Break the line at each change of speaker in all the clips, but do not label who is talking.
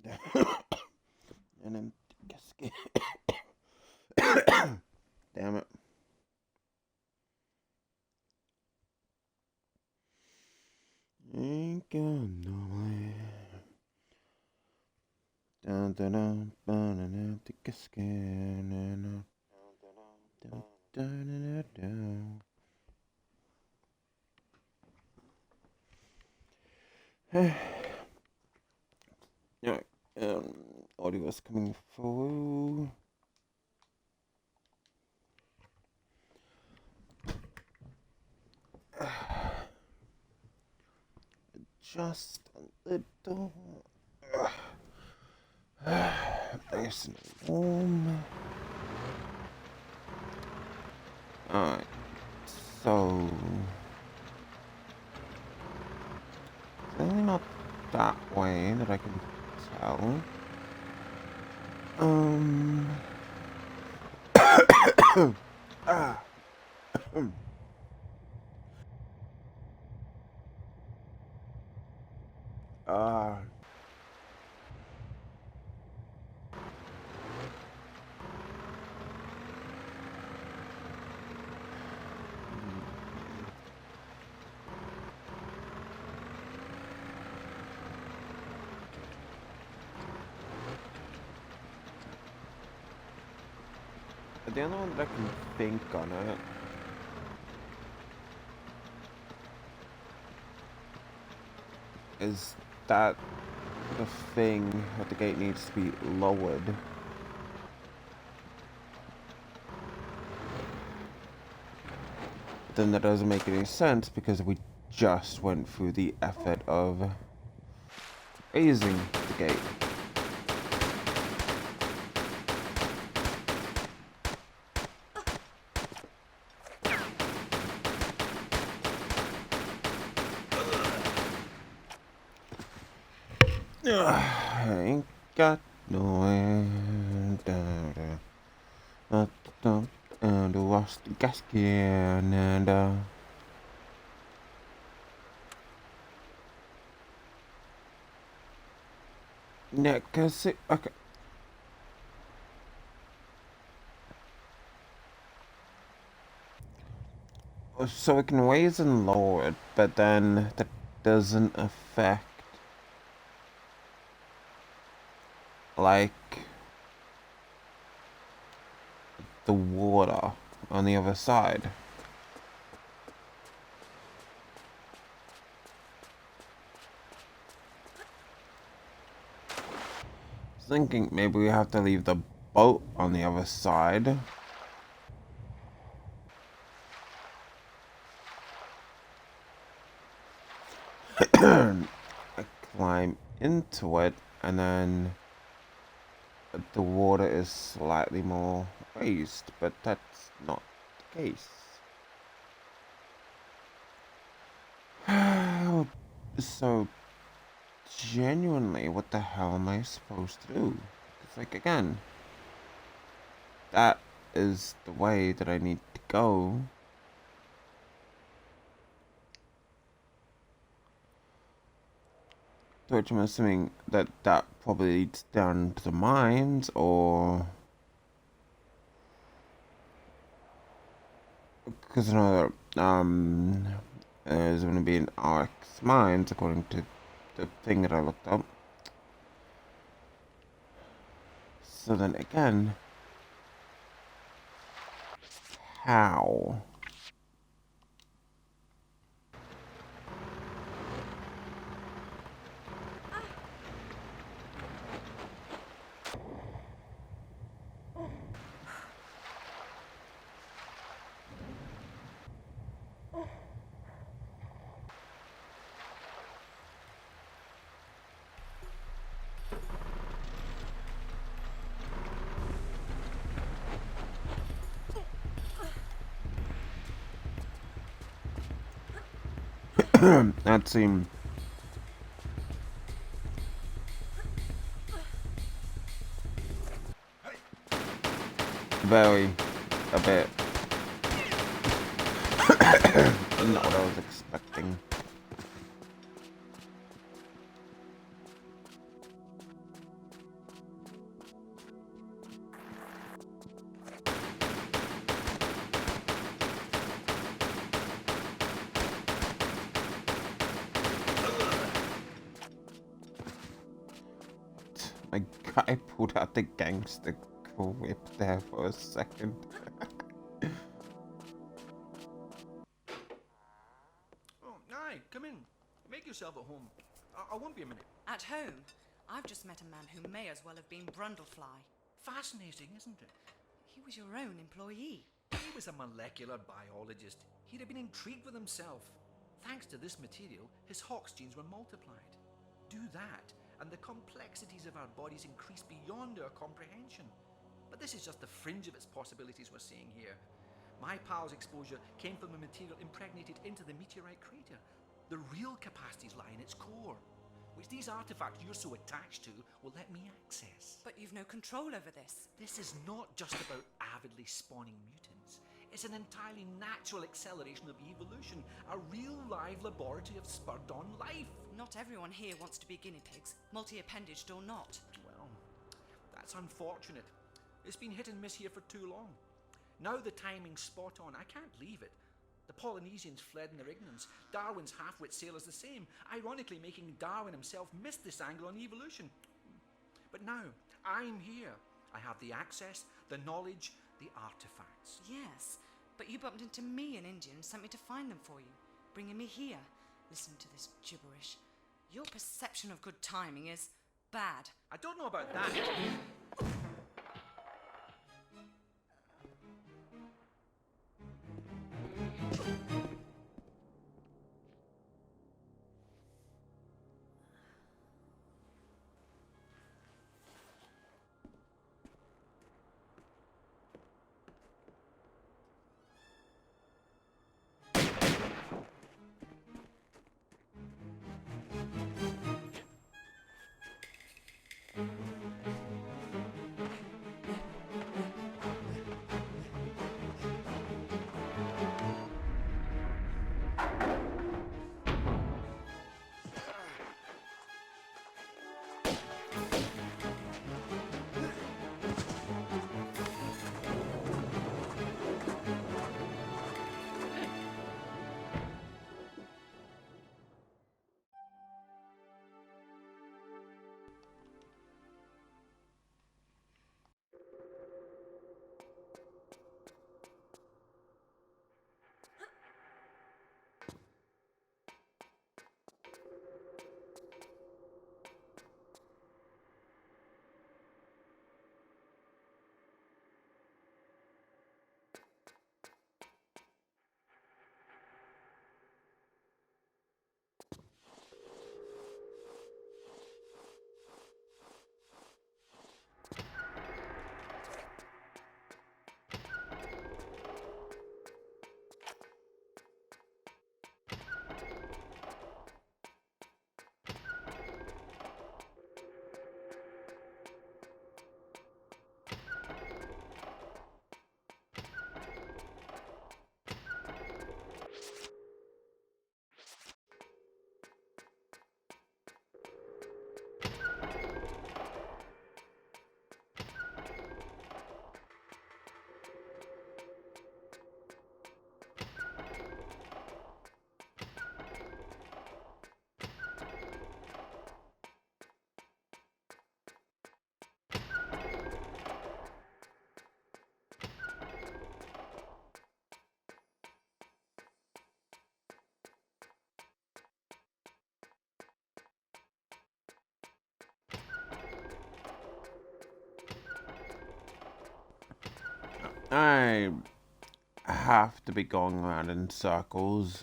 An empty casket. Damn it. Ain't going nowhere. Dun dun dun, dun an empty casket. Dun dun dun dun dun. Alright, audio is coming through. Just a little. Nice and warm. Alright, so. Clearly not that way that I can tell. Ah. Ah. The only one that I can think on it is that the thing at the gate needs to be lowered. But then that doesn't make any sense because we just went through the effort of raising the gate. I ain't got nowhere to wash the gasket and yeah, cause it, okay. So we can raise and lower it, but then that doesn't affect like the water on the other side. Thinking maybe we have to leave the boat on the other side. I climb into it and then the water is slightly more raised, but that's not the case. So, genuinely, what the hell am I supposed to do? It's like, again, that is the way that I need to go. To which I'm assuming that that probably leads down to the mines, or because I know that there's going to be an RX mines according to the thing that I looked up. So then again, how? That seemed very a bit not what I was expecting. I pulled out the gangster whip there for a second.
Oh, aye, come in. Make yourself at home. I won't be a minute.
At home? I've just met a man who may as well have been Brundlefly.
Fascinating, isn't it?
He was your own employee.
He was a molecular biologist. He'd have been intrigued with himself. Thanks to this material, his Hox genes were multiplied. Do that, and the complexities of our bodies increase beyond our comprehension. But this is just the fringe of its possibilities we're seeing here. My pal's exposure came from a material impregnated into the meteorite crater. The real capacities lie in its core, which these artifacts you're so attached to will let me access.
But you've no control over this.
This is not just about avidly spawning mutants. It's an entirely natural acceleration of evolution, a real live laboratory of spurred-on life.
Not everyone here wants to be guinea pigs, multi-appendaged or not.
Well, that's unfortunate. It's been hit and miss here for too long. Now the timing's spot on. I can't leave it. The Polynesians fled in their ignorance. Darwin's half-wit sailors the same, ironically making Darwin himself miss this angle on evolution. But now, I'm here. I have the access, the knowledge, the artifacts.
Yes, but you bumped into me in India and sent me to find them for you, bringing me here. Listen to this gibberish. Your perception of good timing is bad.
I don't know about that.
I have to be going around in circles.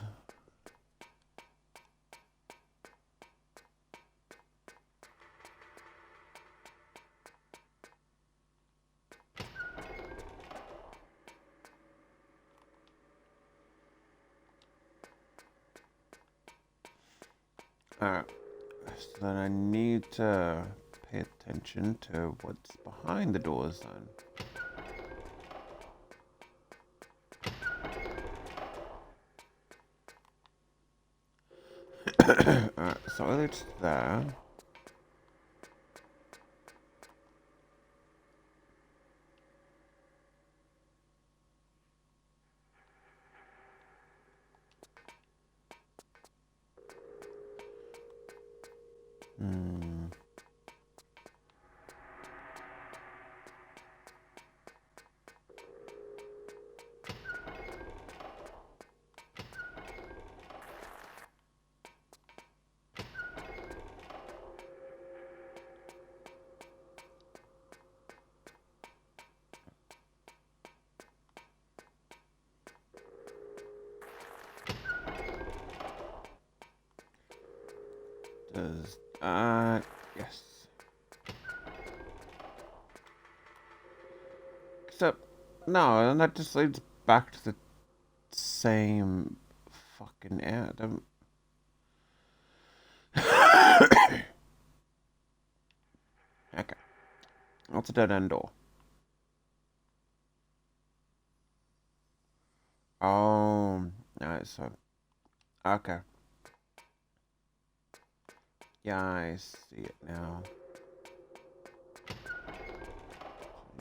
Alright, so then I need to pay attention to what's behind the doors then. Alright, so it's there. Yes. Except, no, and that just leads back to the same fucking ad. Okay. That's a dead end door. Alright, so. Okay. Yeah, I see it now.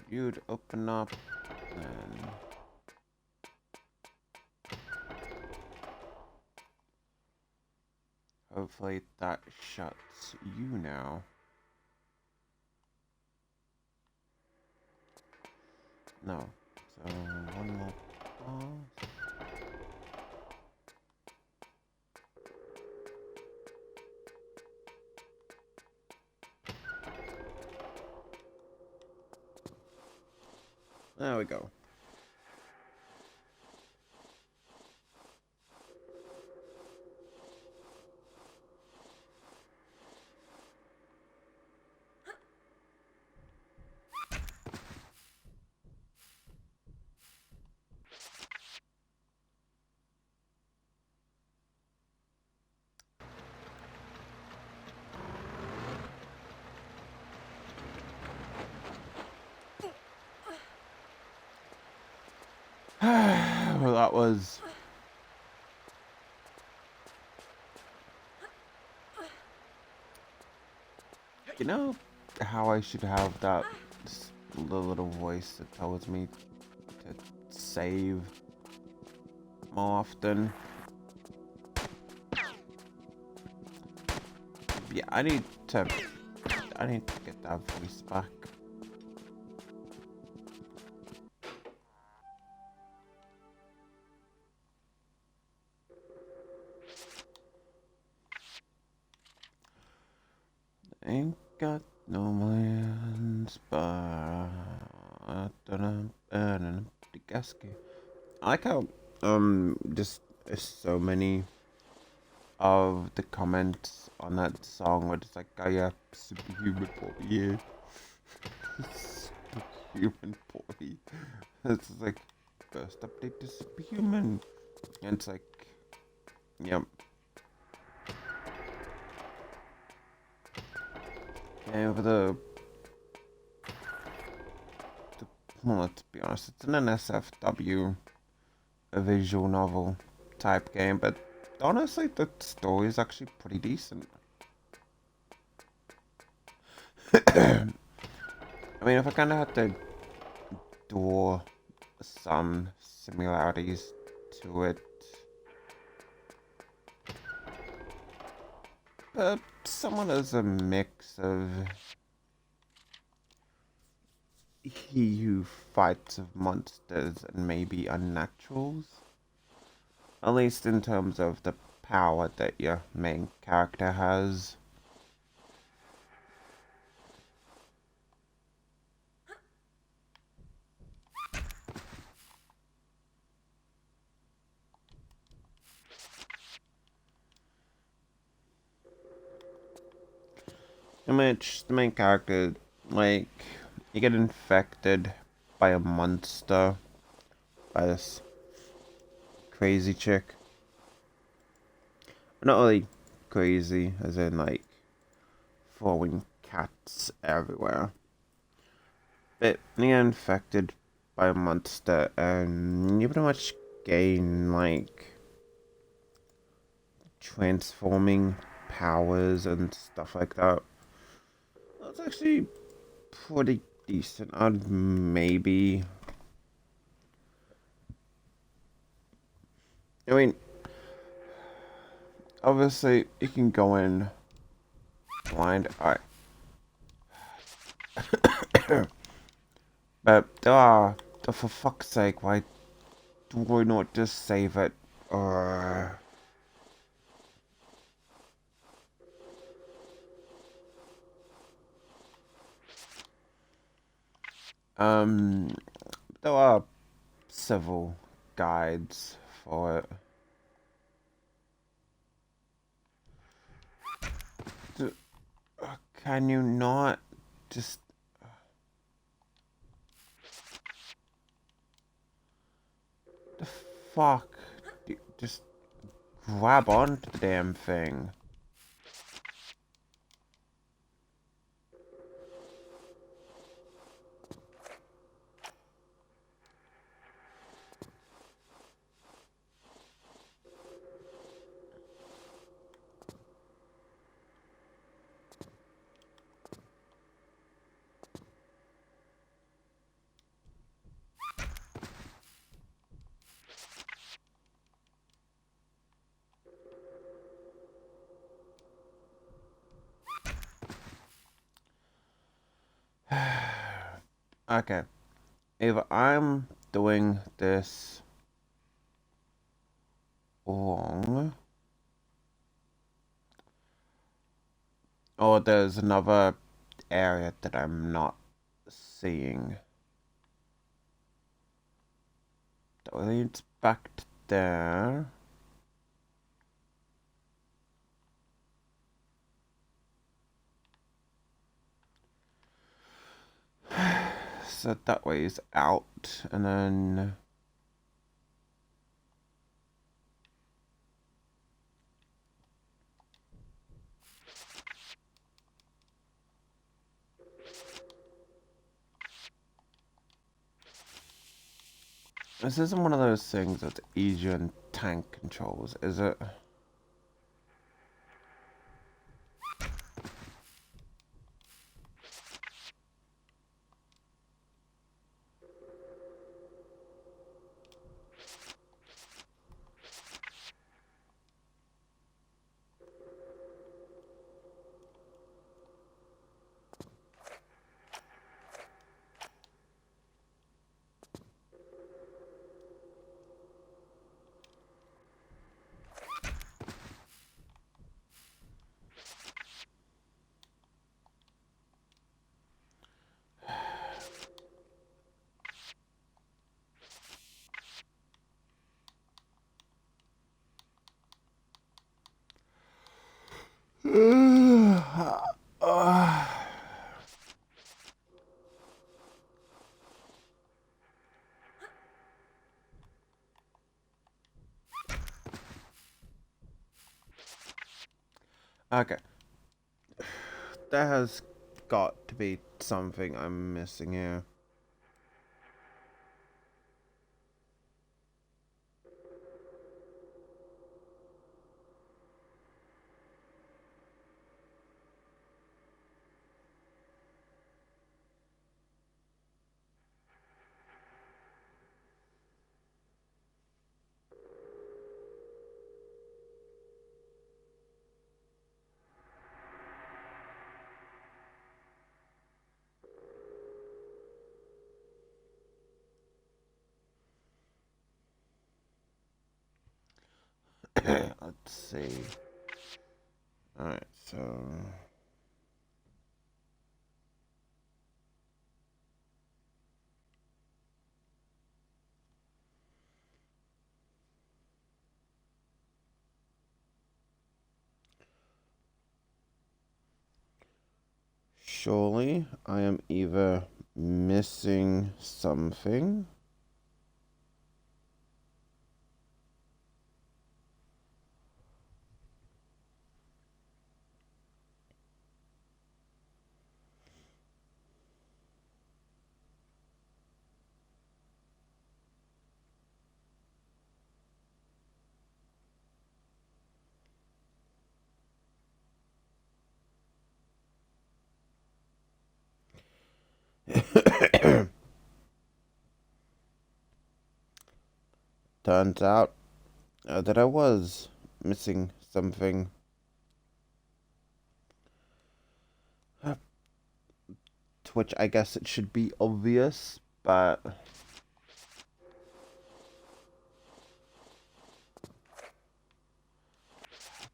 You'd open up, then. Hopefully that shuts you now. No. So, one more pause. There we go. Well, that was. You know how I should have that little voice that tells me to save more often? Yeah, I need to get that voice back. Ain't got no plans, but empty gasket. I like how just so many of the comments on that song were just like, oh yeah, superhuman boy, yeah, superhuman boy. It's like first update to superhuman, and it's like, yep. And for the well, let's be honest, it's an NSFW, a visual novel type game, but honestly, the story is actually pretty decent. I mean, if I kind of had to draw some similarities to it, but someone as a mix of he who fights with monsters and maybe unnaturals. At least in terms of the power that your main character has. The main character, like, you get infected by a monster, by this crazy chick. Not really crazy, as in, like, throwing cats everywhere. But you get infected by a monster, and you pretty much gain, like, transforming powers and stuff like that. That's actually pretty decent. I'd maybe. I mean, obviously, you can go in blind. Alright. But, for fuck's sake, why do I not just save it? Um, there are several guides for it. Can you not just... The fuck? Just grab onto the damn thing. Okay. If I'm doing this wrong, or there's another area that I'm not seeing that leads back to there. So that way is out, and then this isn't one of those things that's easier in tank controls, is it? Okay. There has got to be something I'm missing here. Let's see. Alright, so... Surely I am either missing something. Turns out that I was missing something. To which I guess it should be obvious, but...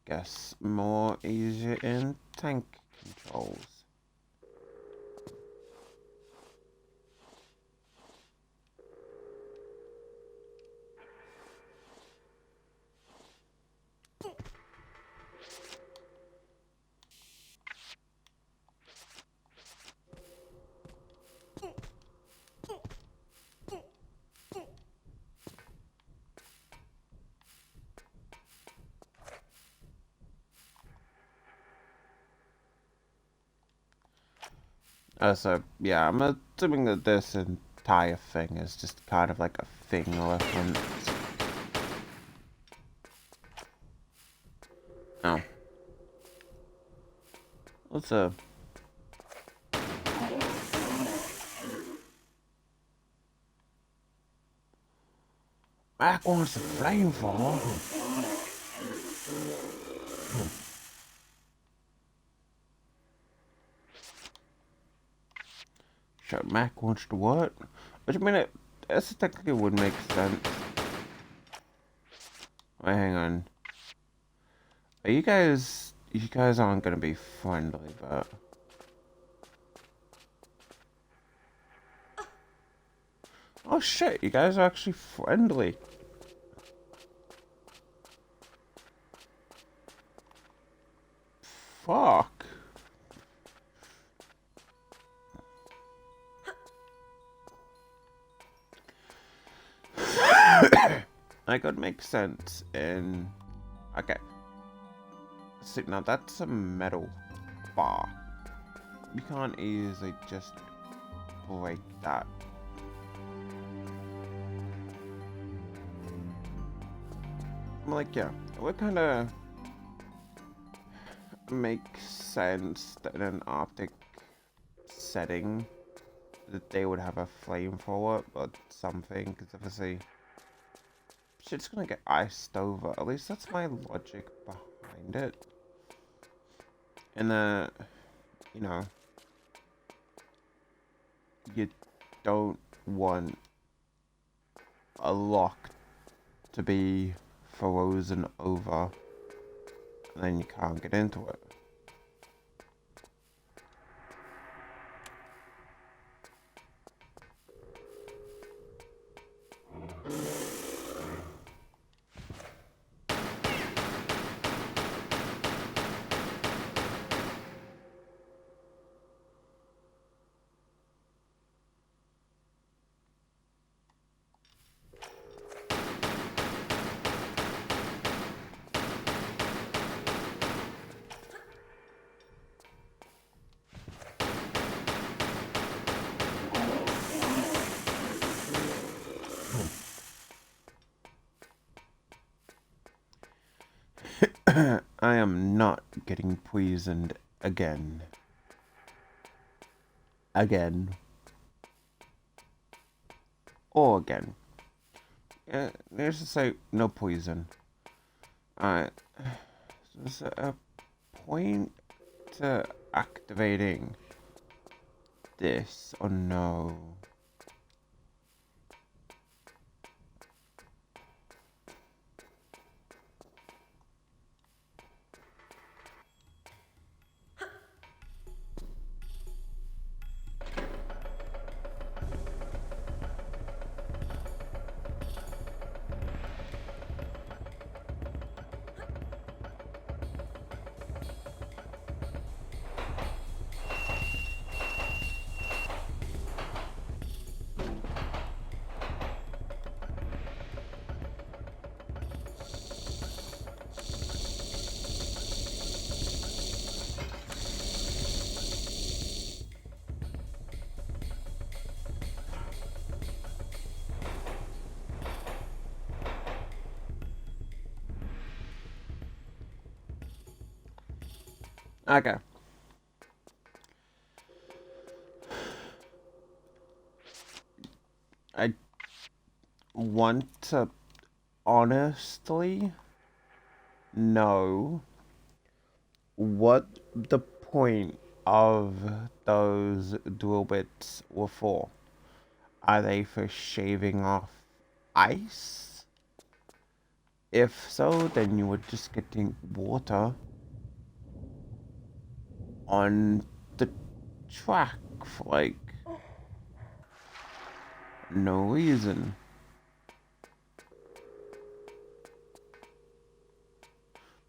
guess more easier in tank controls. So yeah, I'm assuming that this entire thing is just kind of like a thing reference. Oh. Let's Mac wants the flamethrower. So Mac wants to what? Which I mean, this technically would make sense. Wait, hang on. Are you guys? You guys aren't gonna be friendly, but. Oh shit! You guys are actually friendly. Fuck. I could make sense in. Okay. See, now that's a metal bar. You can't easily just break that. I'm like, yeah, it would kind of make sense that in an Arctic setting that they would have a flamethrower or something, because obviously shit's gonna get iced over. At least that's my logic behind it. And you know, you don't want a lock to be frozen over, and then you can't get into it. I am not getting poisoned again. Again. Or again. Let's just say no poison. Alright. So is there a point to activating this or no? Okay. I want to honestly know what the point of those dual bits were for. Are they for shaving off ice? If so, then you were just getting water on the track for like no reason.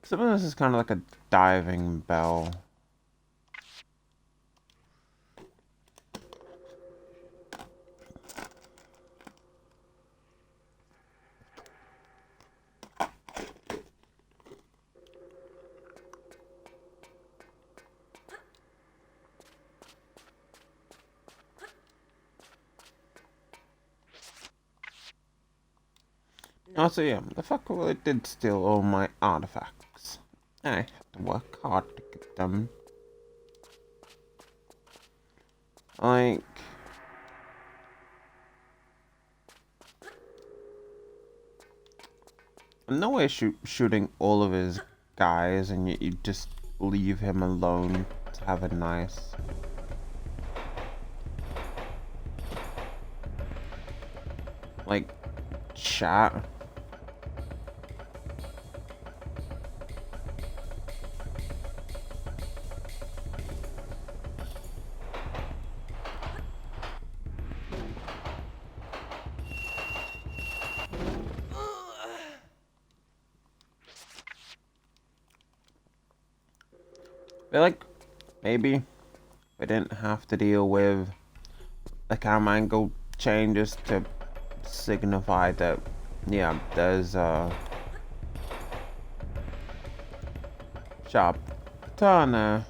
Some of this is kind of like a diving bell. Also, yeah, the fucker really did steal all my artifacts. I had to work hard to get them. Like... no way shooting all of his guys and you just leave him alone to have a nice... like, chat. I feel like maybe we didn't have to deal with the camera angle changes to signify that, yeah, there's a sharp turner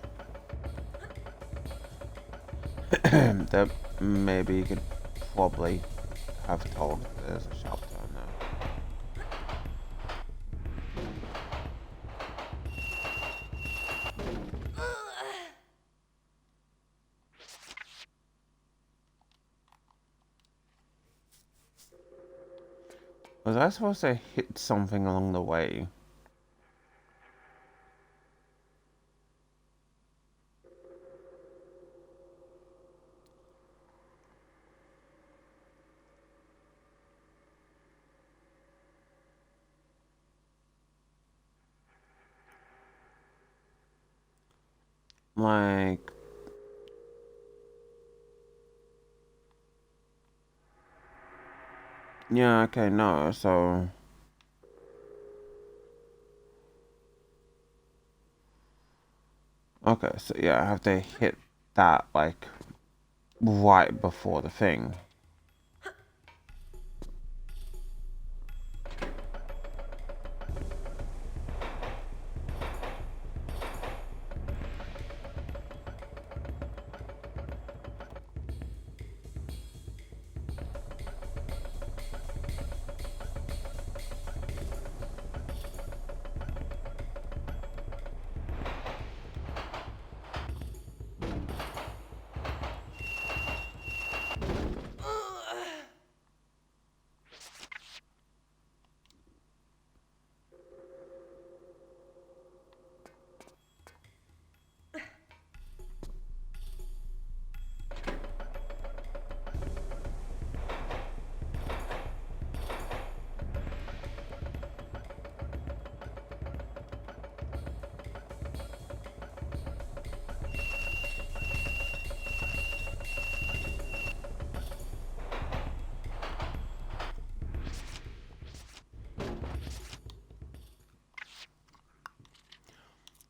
that maybe you could probably have told there's a sharp turner. Was I supposed to hit something along the way? Like... yeah, okay, no, so... okay, so yeah, I have to hit that, like, right before the thing.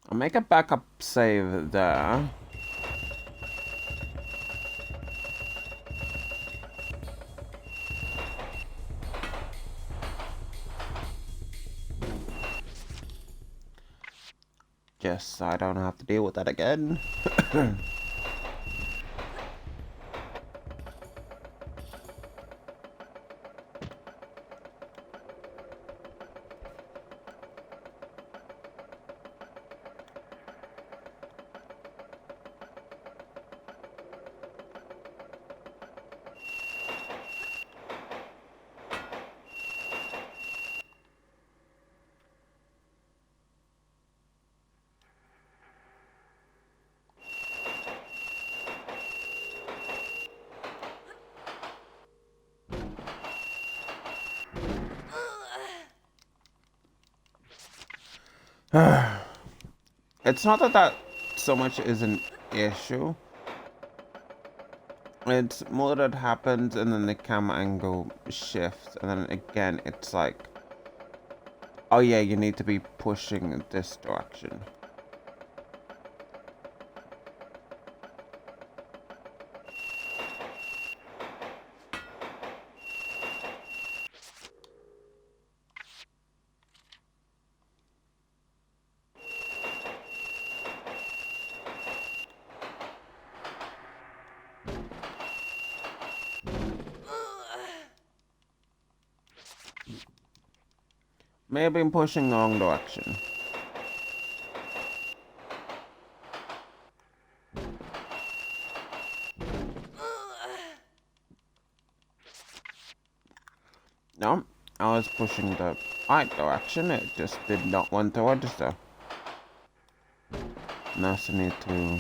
I'll make a backup save there. Just so I don't have to deal with that again. It's not that that so much is an issue. It's more that it happens and then the camera angle shifts and then again it's like, oh yeah, you need to be pushing this direction. Maybe I'm pushing the wrong direction. No, I was pushing the right direction. It just did not want to register. Now I need to...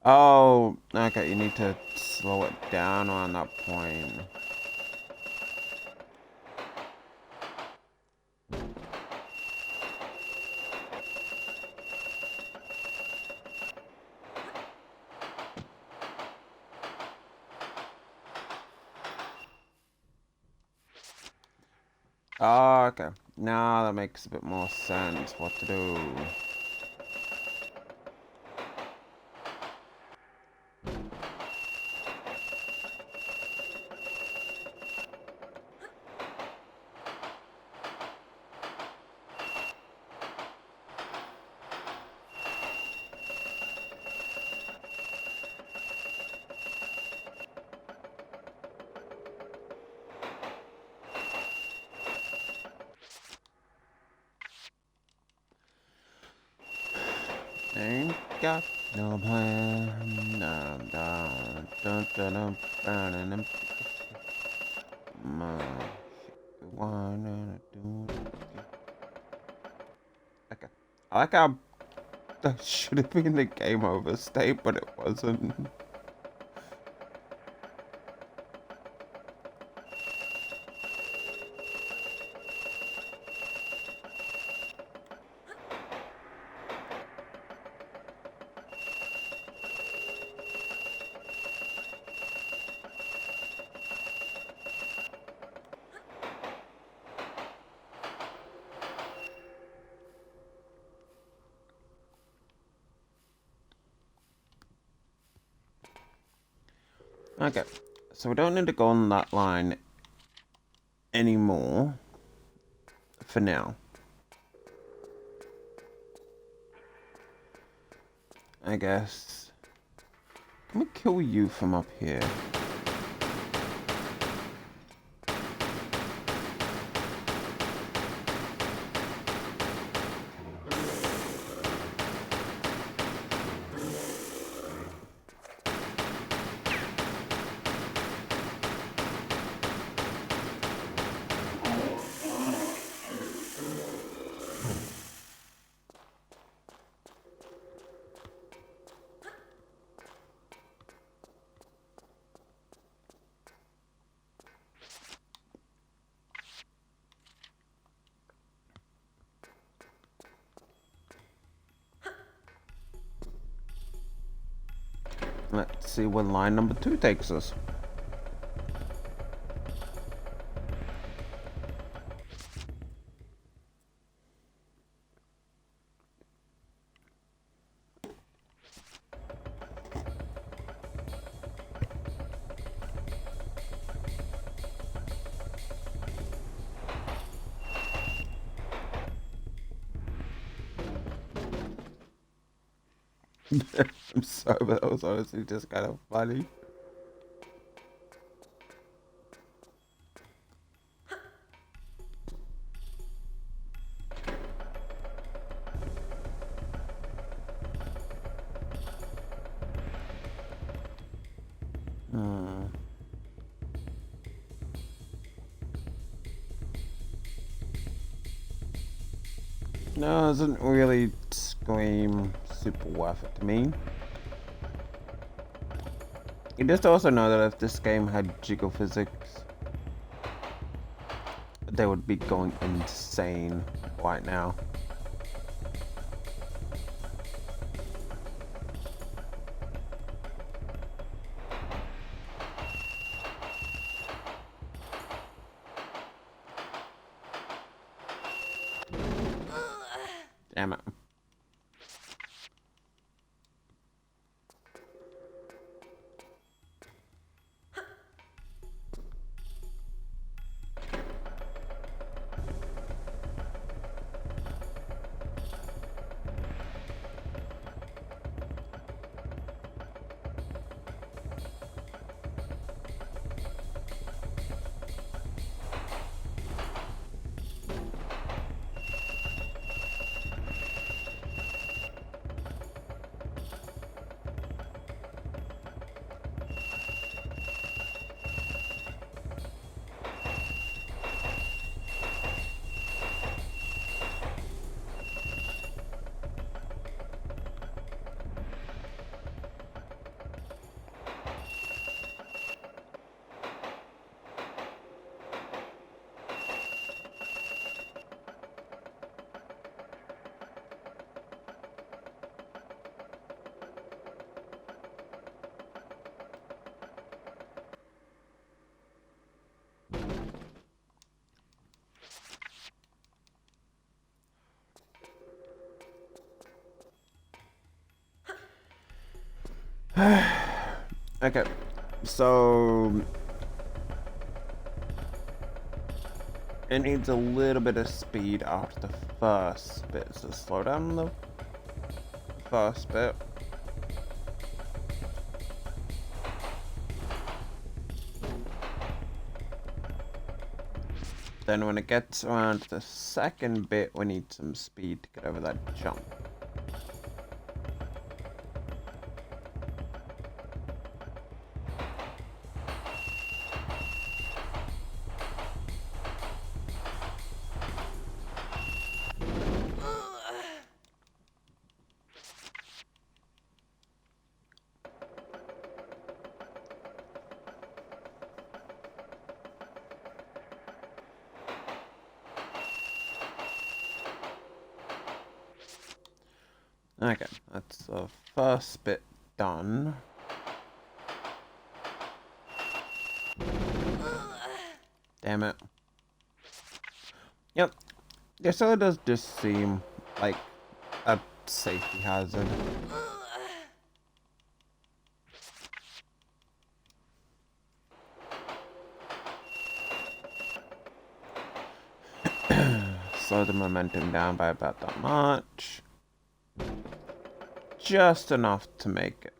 Oh, okay, you need to slow it down on that point. Oh, okay. Now that makes a bit more sense what to do. Ain't got no plan. Dun, dun, dun, dun, dun, dun, dun, wanna do it. Okay. I like how that should have been the game over state, but it wasn't. Okay, so we don't need to go on that line anymore for now. I guess. Can we kill you from up here? Let's see where line number 2 takes us. I'm sorry, but that was honestly just kind of funny. Hmm. No, it doesn't really scream super worth it to me. You just also know that if this game had jiggle physics, they would be going insane right now. Damn it. Okay, so it needs a little bit of speed after the first bit, so slow down the first bit. Then when it gets around to the second bit, we need some speed to get over that jump. Okay, that's the first bit done. Damn it. Yep, this really does just seem like a safety hazard. Slow the momentum down by about that much. Just enough to make it.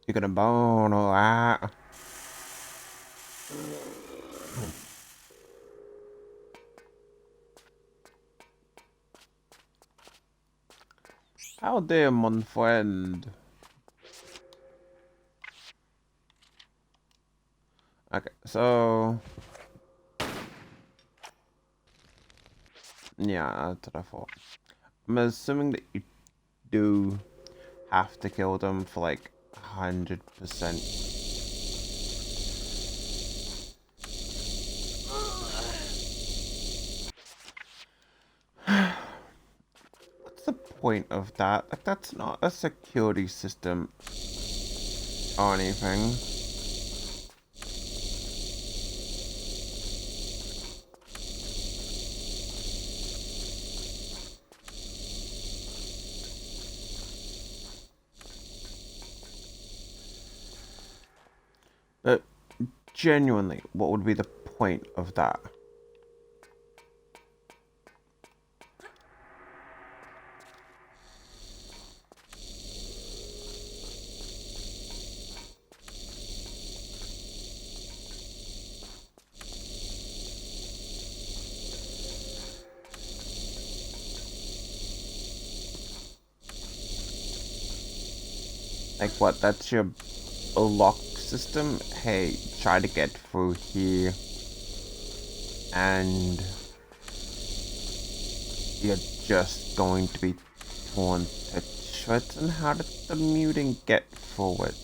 You're gonna bone all that. How dare, mon friend? Okay, so yeah, that's what I thought. I'm assuming that you do have to kill them for like 100%. What's the point of that? Like, that's not a security system or anything. But genuinely, what would be the point of that? Like what, that's your lock system? Hey, try to get through here. And you're just going to be torn to shreds. And how did the mutant get forward?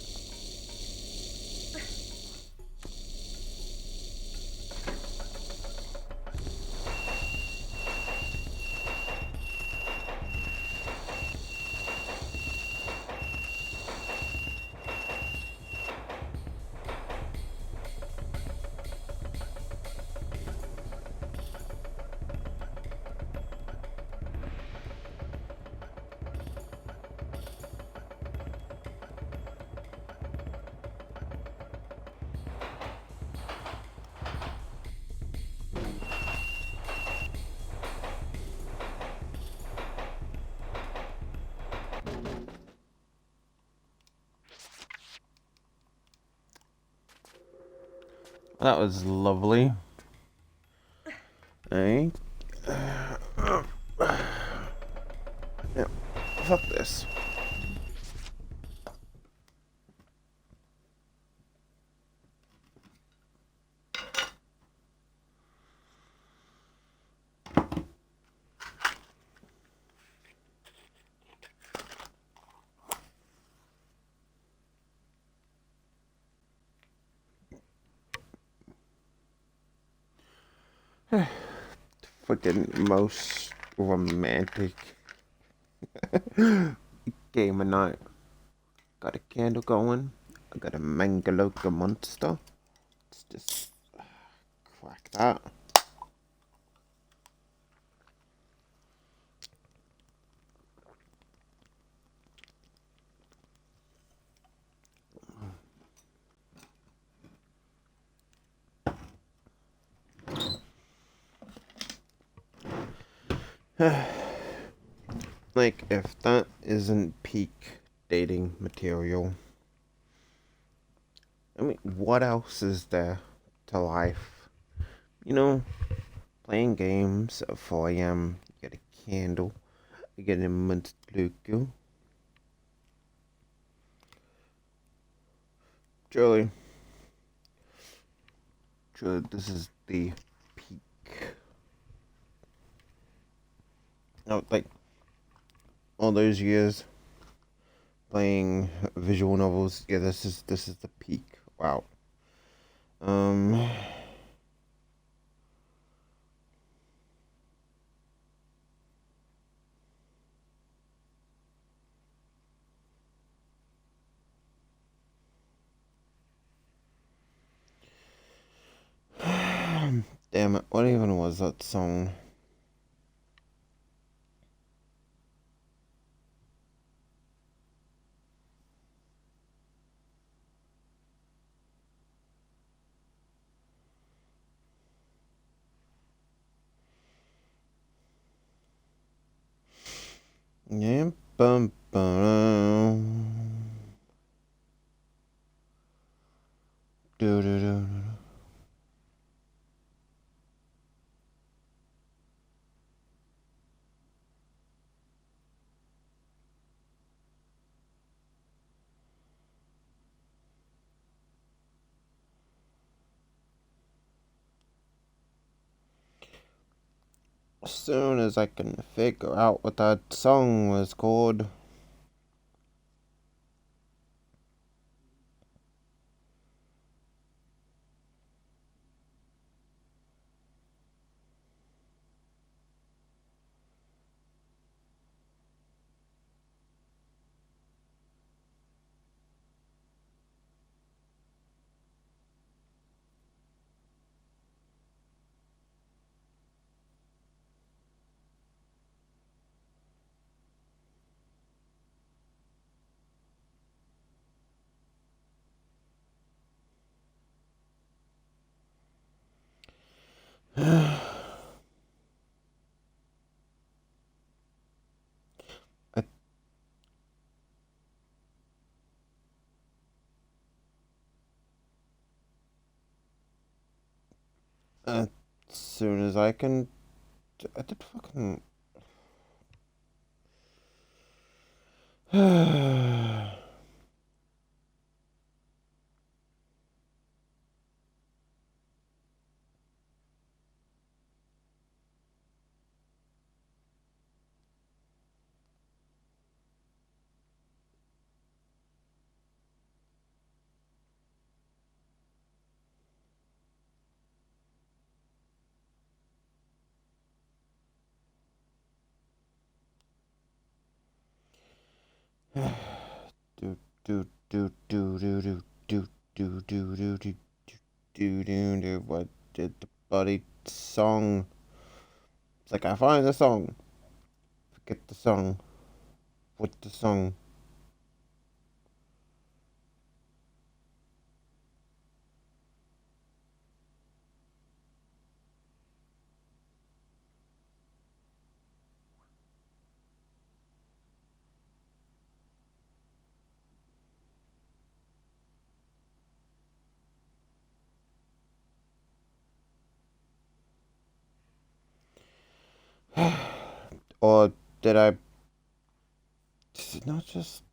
That was lovely. Hey. Yeah, fuck this. Fucking most romantic game of night. Got a candle going. I got a Mangaloka monster. Let's just crack that. Like, if that isn't peak dating material, I mean, what else is there to life? You know, playing games at 4 a.m., you get a candle, you get a Mantluku. Truly, truly, this is the peak. No, like, all those years playing visual novels, yeah, this is the peak. Wow. Um, damn it, what even was that song? Yeah, bum bum. Do do do. As soon as I can figure out what that song was called. I, as soon as I can, I did fucking. do do do do do do do do do do do do do do. What did the bloody song? It's like I find the song, forget the song. What the song? Or did I? Did it not just?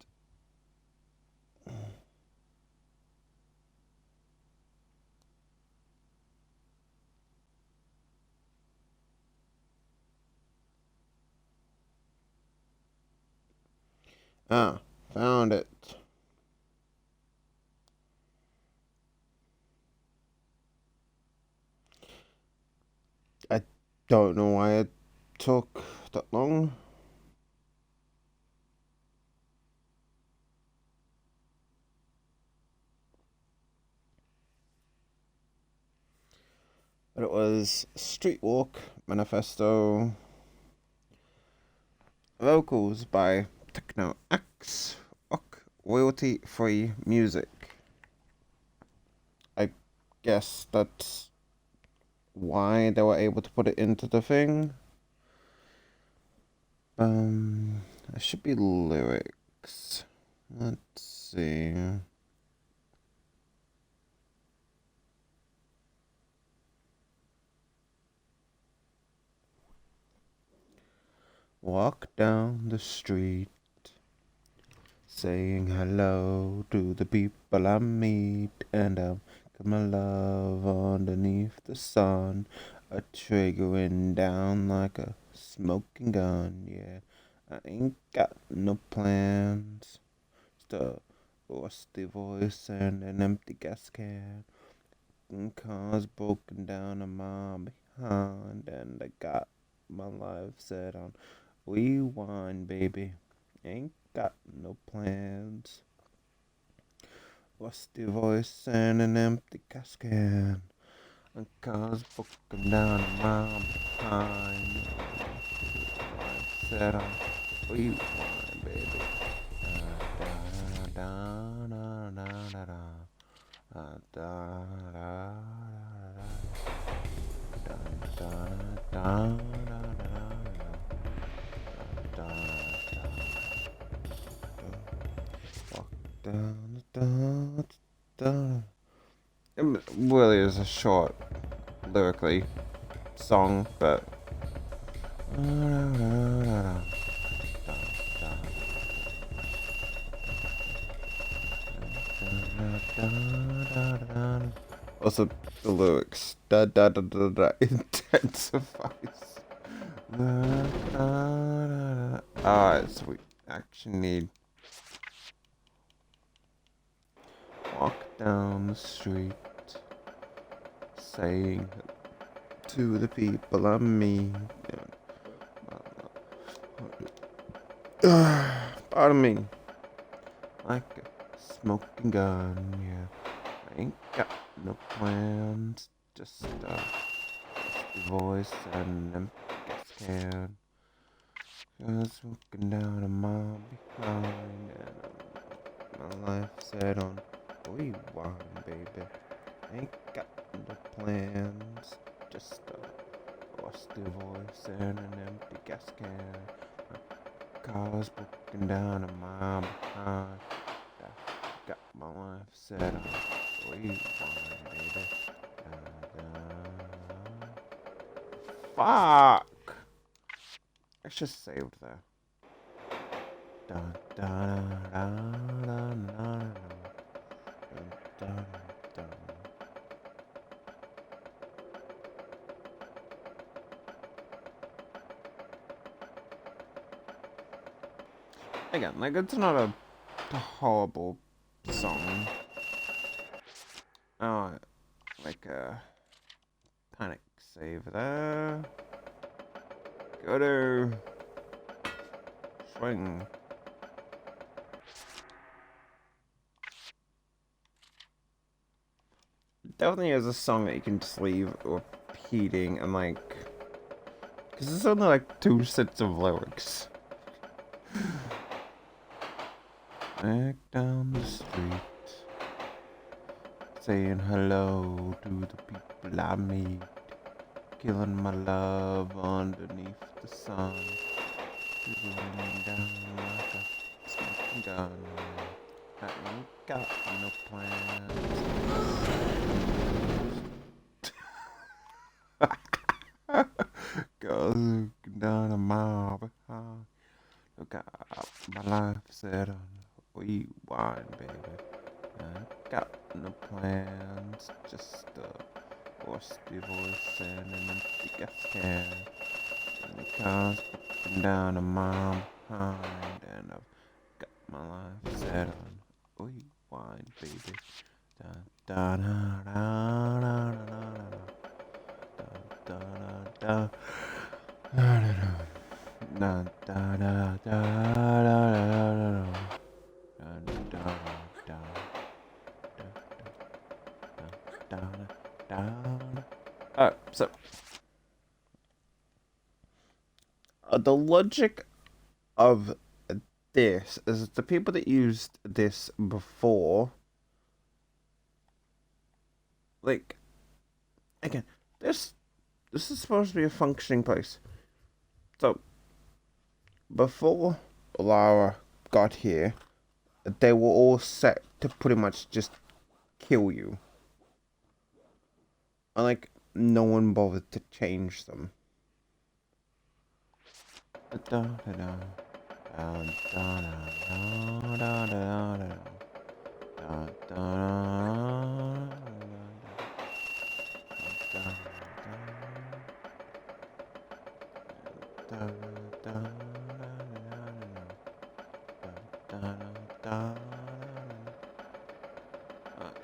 Ah, found it. I don't know why it took that long. But it was Streetwalk Manifesto, vocals by Techno X, royalty free music. I guess that's why they were able to put it into the thing. There should be lyrics. Let's see. Walk down the street, saying hello to the people I meet, and I'll got my love underneath the sun, a triggering down like a smoking gun. Yeah, I ain't got no plans. Just a rusty voice and an empty gas can. And cars broken down on my behind, and I got my life set on rewind, baby. Ain't got no plans. Rusty voice and an empty gas can. And cars broken down on my behind. Life set on rewind, baby. Da da da da da da. It really is a short, lyrically, song, but also the lyrics intensifies. Alright, so we actually need walk down the street, saying to the people I meet. Pardon me. Like a smoking gun, yeah. I ain't got no plans, just a voice and an empty gas can. Just looking down on my behind, and my life set on rewind, baby. Ain't got no plans, just a rusty voice and an empty gas can. Cars broken down on my behind. I got my life set on rewind, baby. Fuck! I should saved there. Dun, dun, dun, dun, dun, dun, dun, dun. Again, like, it's not a horrible song. Oh, like a panic save there. Go to swing. Definitely is a song that you can just leave repeating and like, because it's only like 2 sets of lyrics. Back down the street, saying hello to the people I meet, killing my love underneath the sun, shivering down like a smoking gun. I ain't got no plans. Girls looking down a mile behind. Look out, my life set on rewind, baby. I got no plans, just a rusty voice and an empty gas can. And the car's broken down a mile behind, and I've got my life set on rewind, baby. Da da da da da da da da da da da da da da da da da da. So the logic of this is the people that used this before, like, again, this is supposed to be a functioning place. So before Lara got here, they were all set to pretty much just kill you. And like no one bothered to change them.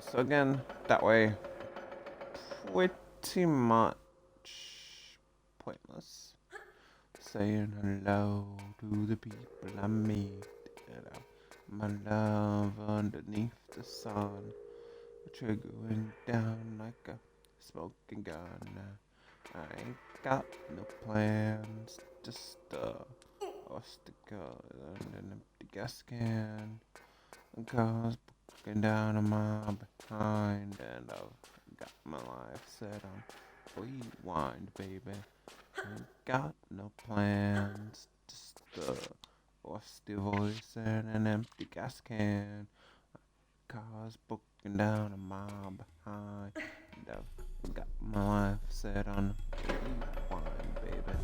So again, that way, pretty much pointless. Saying hello to the people I meet, my love underneath the sun, triggering down like a smoking gun. I ain't got no plans, just or stick in an empty gas can. Cars looking down on my behind, and I've got my life set on rewind, baby. Ain't got no plans, just a rusty voice and an empty gas can. Cars booking down on my behind, and I've got my life set on rewind, baby.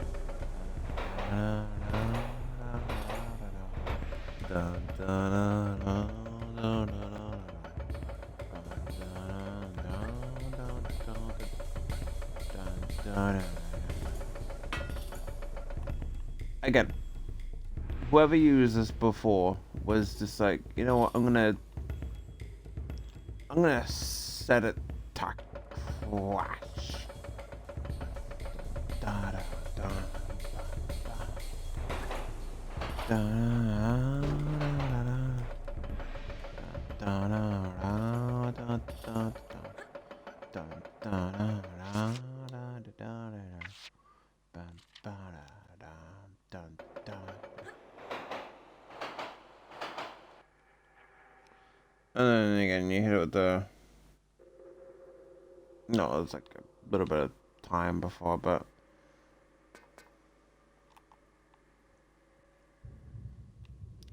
Dun, dun, dun, dun, dun, dun. Again, whoever used this before was just like, you know what, I'm gonna set it to crash. Da, da, da, da, da, and then again, you hit it with the. No, it's like a little bit of time before, but.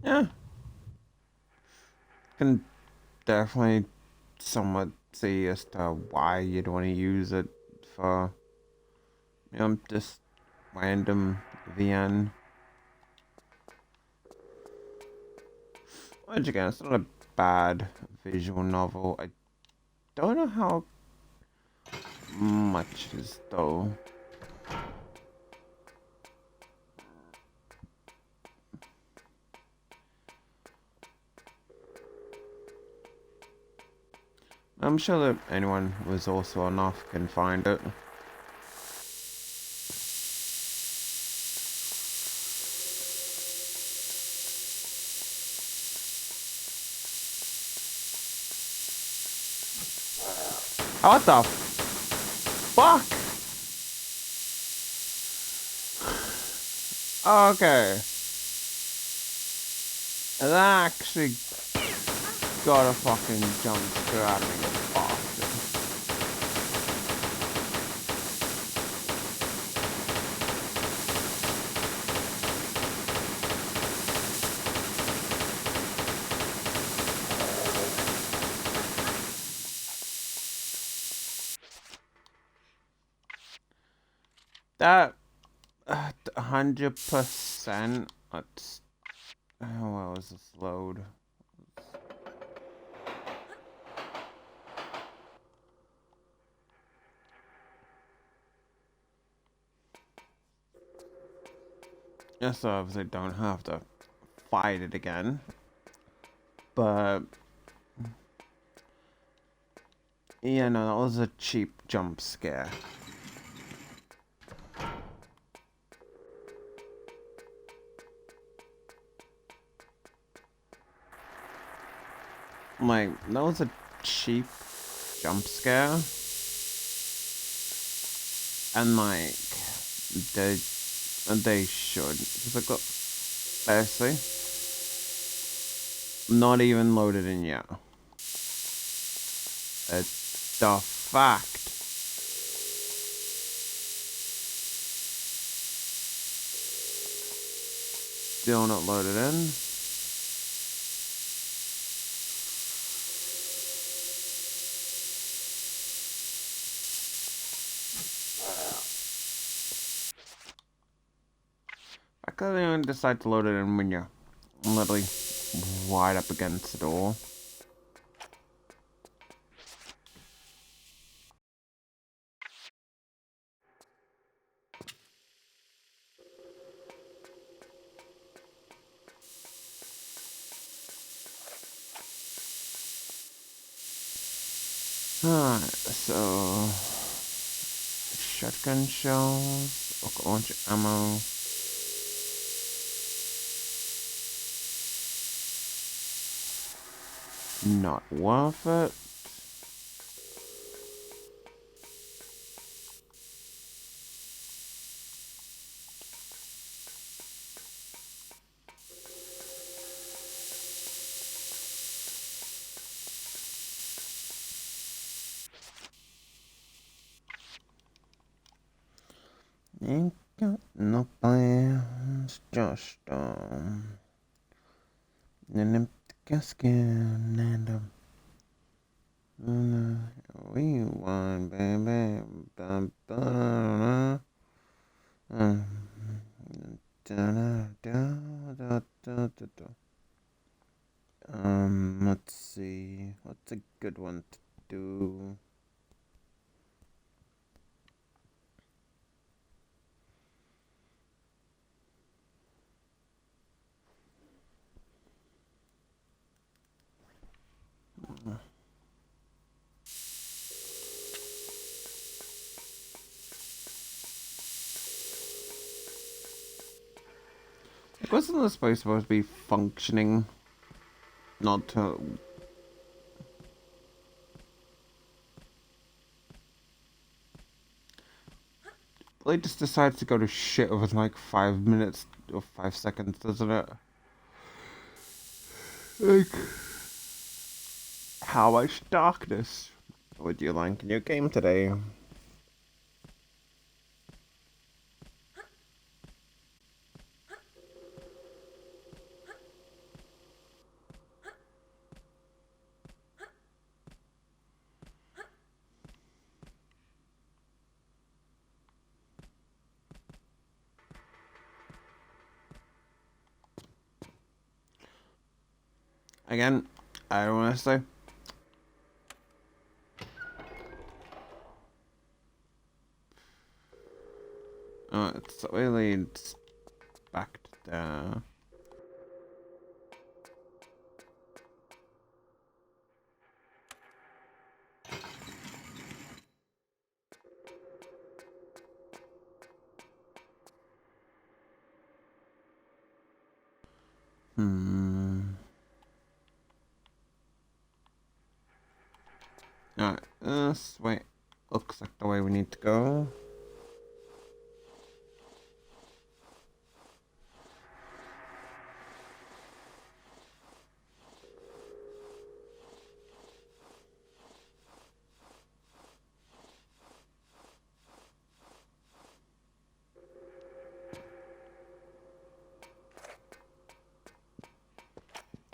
Yeah. Can definitely somewhat see as to why you'd want to use it for, just random VN. Which again, it's not a bad visual novel. I don't know how much it is though. I'm sure that anyone resourceful enough can find it. Oh, what the fuck? Okay. And that actually got a fucking jump scare out of me, you bastard. That 100%. Let's. How well is this load? Yes, so obviously don't have to fight it again. But yeah, no, that was a cheap jump scare. Like, that was a cheap jump scare. And like, they, they should. Because I've got, basically, not even loaded in yet. It's the fact. Still not loaded in. I can't even decide to load it in when you're literally right up against the door. Alright, so shotgun shells, rocket launcher ammo. Not worth it. Ain't got no plans, just an empty casket and we want, baby. Let's see. What's a good one to do? Wasn't this place supposed to be functioning? Not to. It just decides to go to shit within like 5 minutes or 5 seconds, doesn't it? Like, how much darkness would you like in your game today? Again, I don't want to say. Oh, it's really it's back to there. Alright, this way looks like the way we need to go.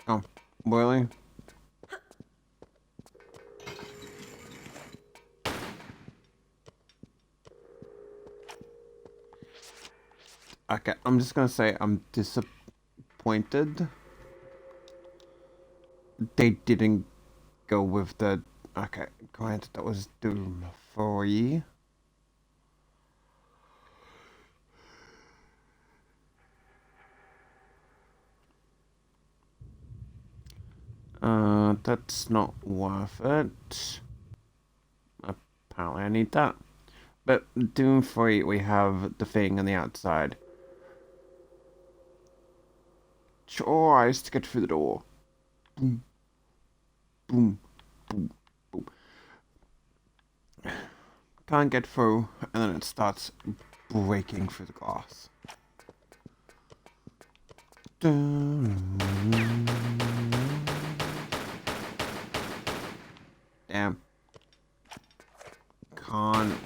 Oh, really? Okay, I'm just gonna say I'm disappointed. They didn't go with the. Okay, granted that was Doom 3. That's not worth it. Apparently I need that. But Doom 3, we have the thing on the outside. Tries to get through the door. Boom. Boom. Boom. Boom. can't get through, and then it starts breaking through the glass. Damn. Can't.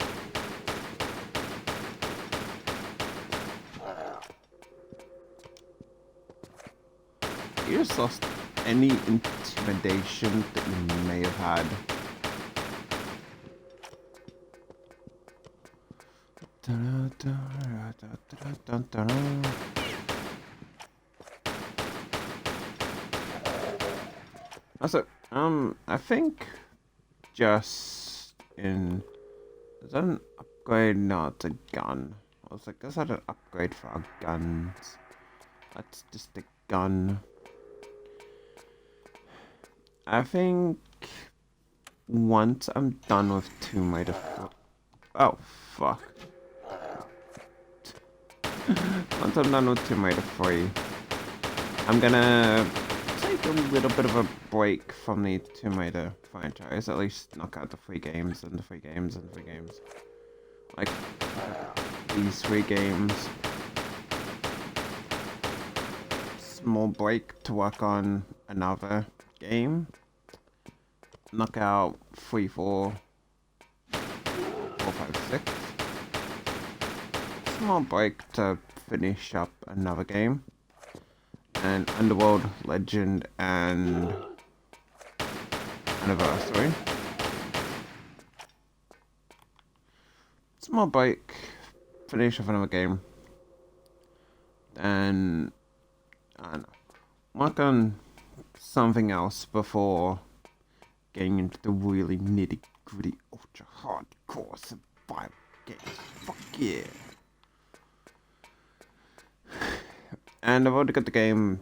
You just lost any intimidation that you may have had. Also, I think just in... Is that an upgrade? No, it's a gun. I was like, is that an upgrade for our guns? That's just a gun. I think once I'm done with Tomb3athon... Oh, fuck. Once I'm done with Tomb3athon, I'm gonna take a little bit of a break from the Tomb3athon franchise. At least knock out the 3 games and the 3 games and the 3 games. Like, these 3 games. Small break to work on another game. Knock out 3, 4, 5, 6. Small break to finish up another game. And Underworld, Legend, and Anniversary. Small break, finish off another game. Then, I don't know, work on something else before getting into the really nitty gritty, ultra hardcore survival games. Fuck yeah. And I've already got the game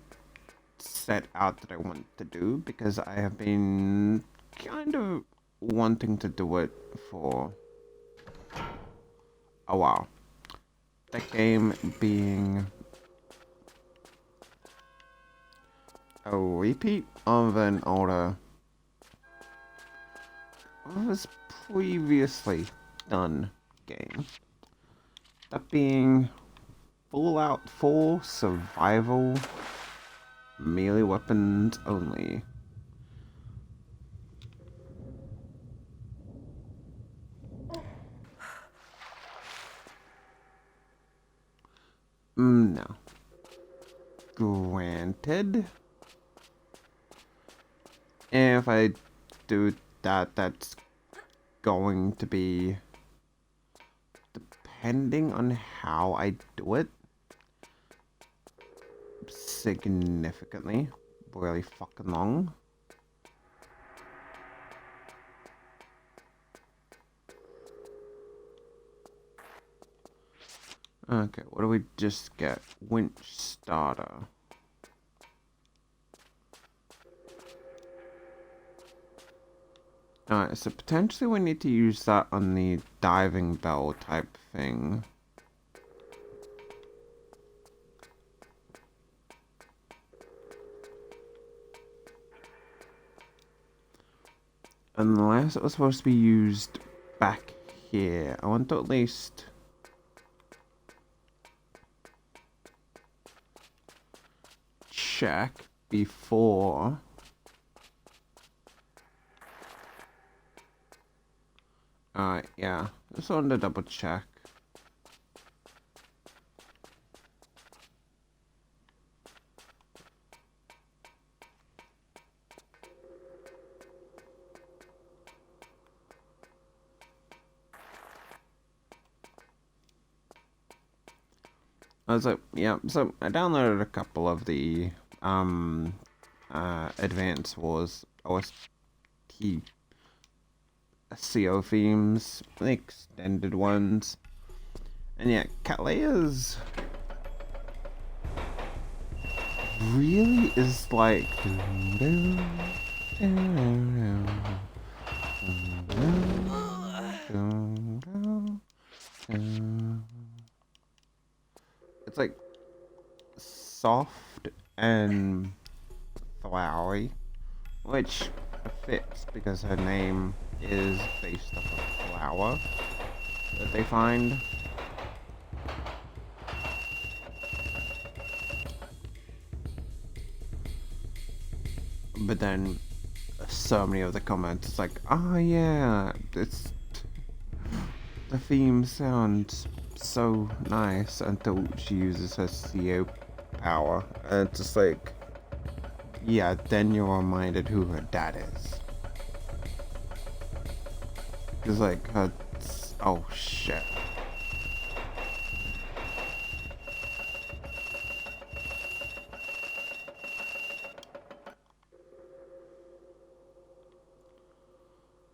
set out that I want to do because I have been kind of wanting to do it for a while. That game being a repeat of an older, was previously done game. That being Fallout 4 Survival, melee weapons only. No. Granted, if I do that, that's going to be, depending on how I do it, significantly really fucking long. Okay, what do we just get? Winch starter. Alright, so potentially we need to use that on the diving bell type thing. Unless it was supposed to be used back here. I want to at least check before yeah, just wanted to double check. I was like, yeah, so I downloaded a couple of the Advanced Wars OST CO themes, the extended ones. And yeah, Katlea's really is like it's like soft and flowery, which fits because her name is based off of flower. they find. But then so many of the comments, it's like, oh yeah, it's the theme sounds so nice until she uses her CO power, and it's just like, yeah, then you're reminded who her dad is. Cause like her, oh shit.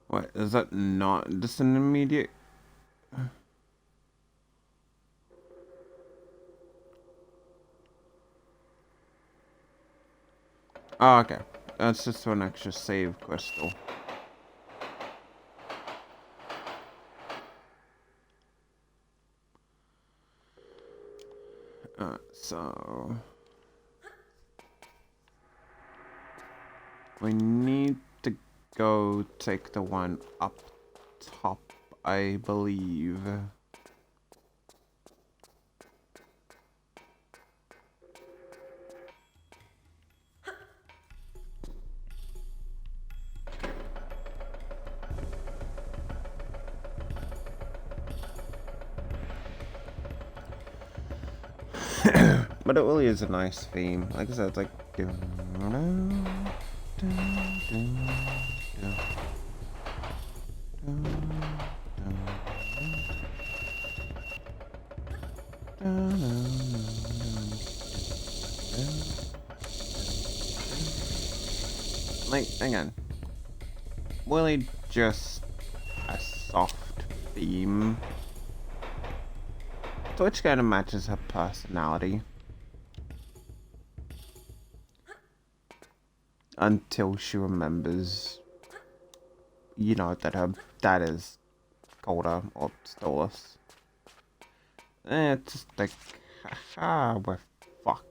What, is that not just an immediate? Oh, okay. That's just an extra save crystal. So we need to go take the one up top, I believe. But it really is a nice theme. Like I said, it's like. Like, again, really just a soft theme. So which kind of matches her personality. Until she remembers, you know, that her dad is colder or stolus. It's just like, haha, we're fucked.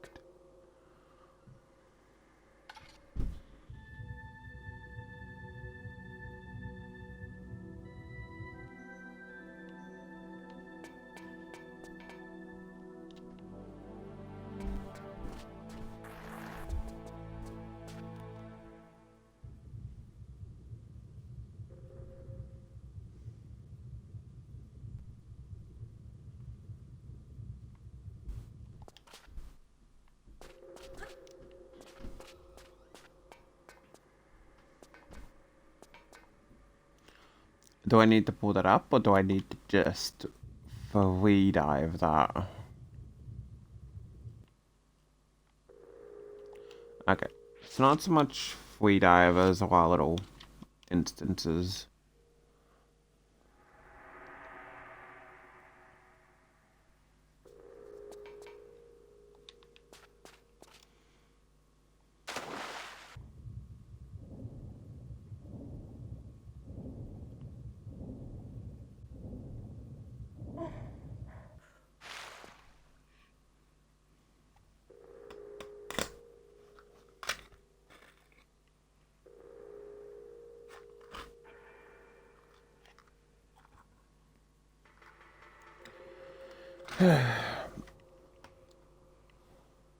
Do I need to pull that up, or do I need to just free dive that? Okay, it's not so much free dive as a lot of little instances.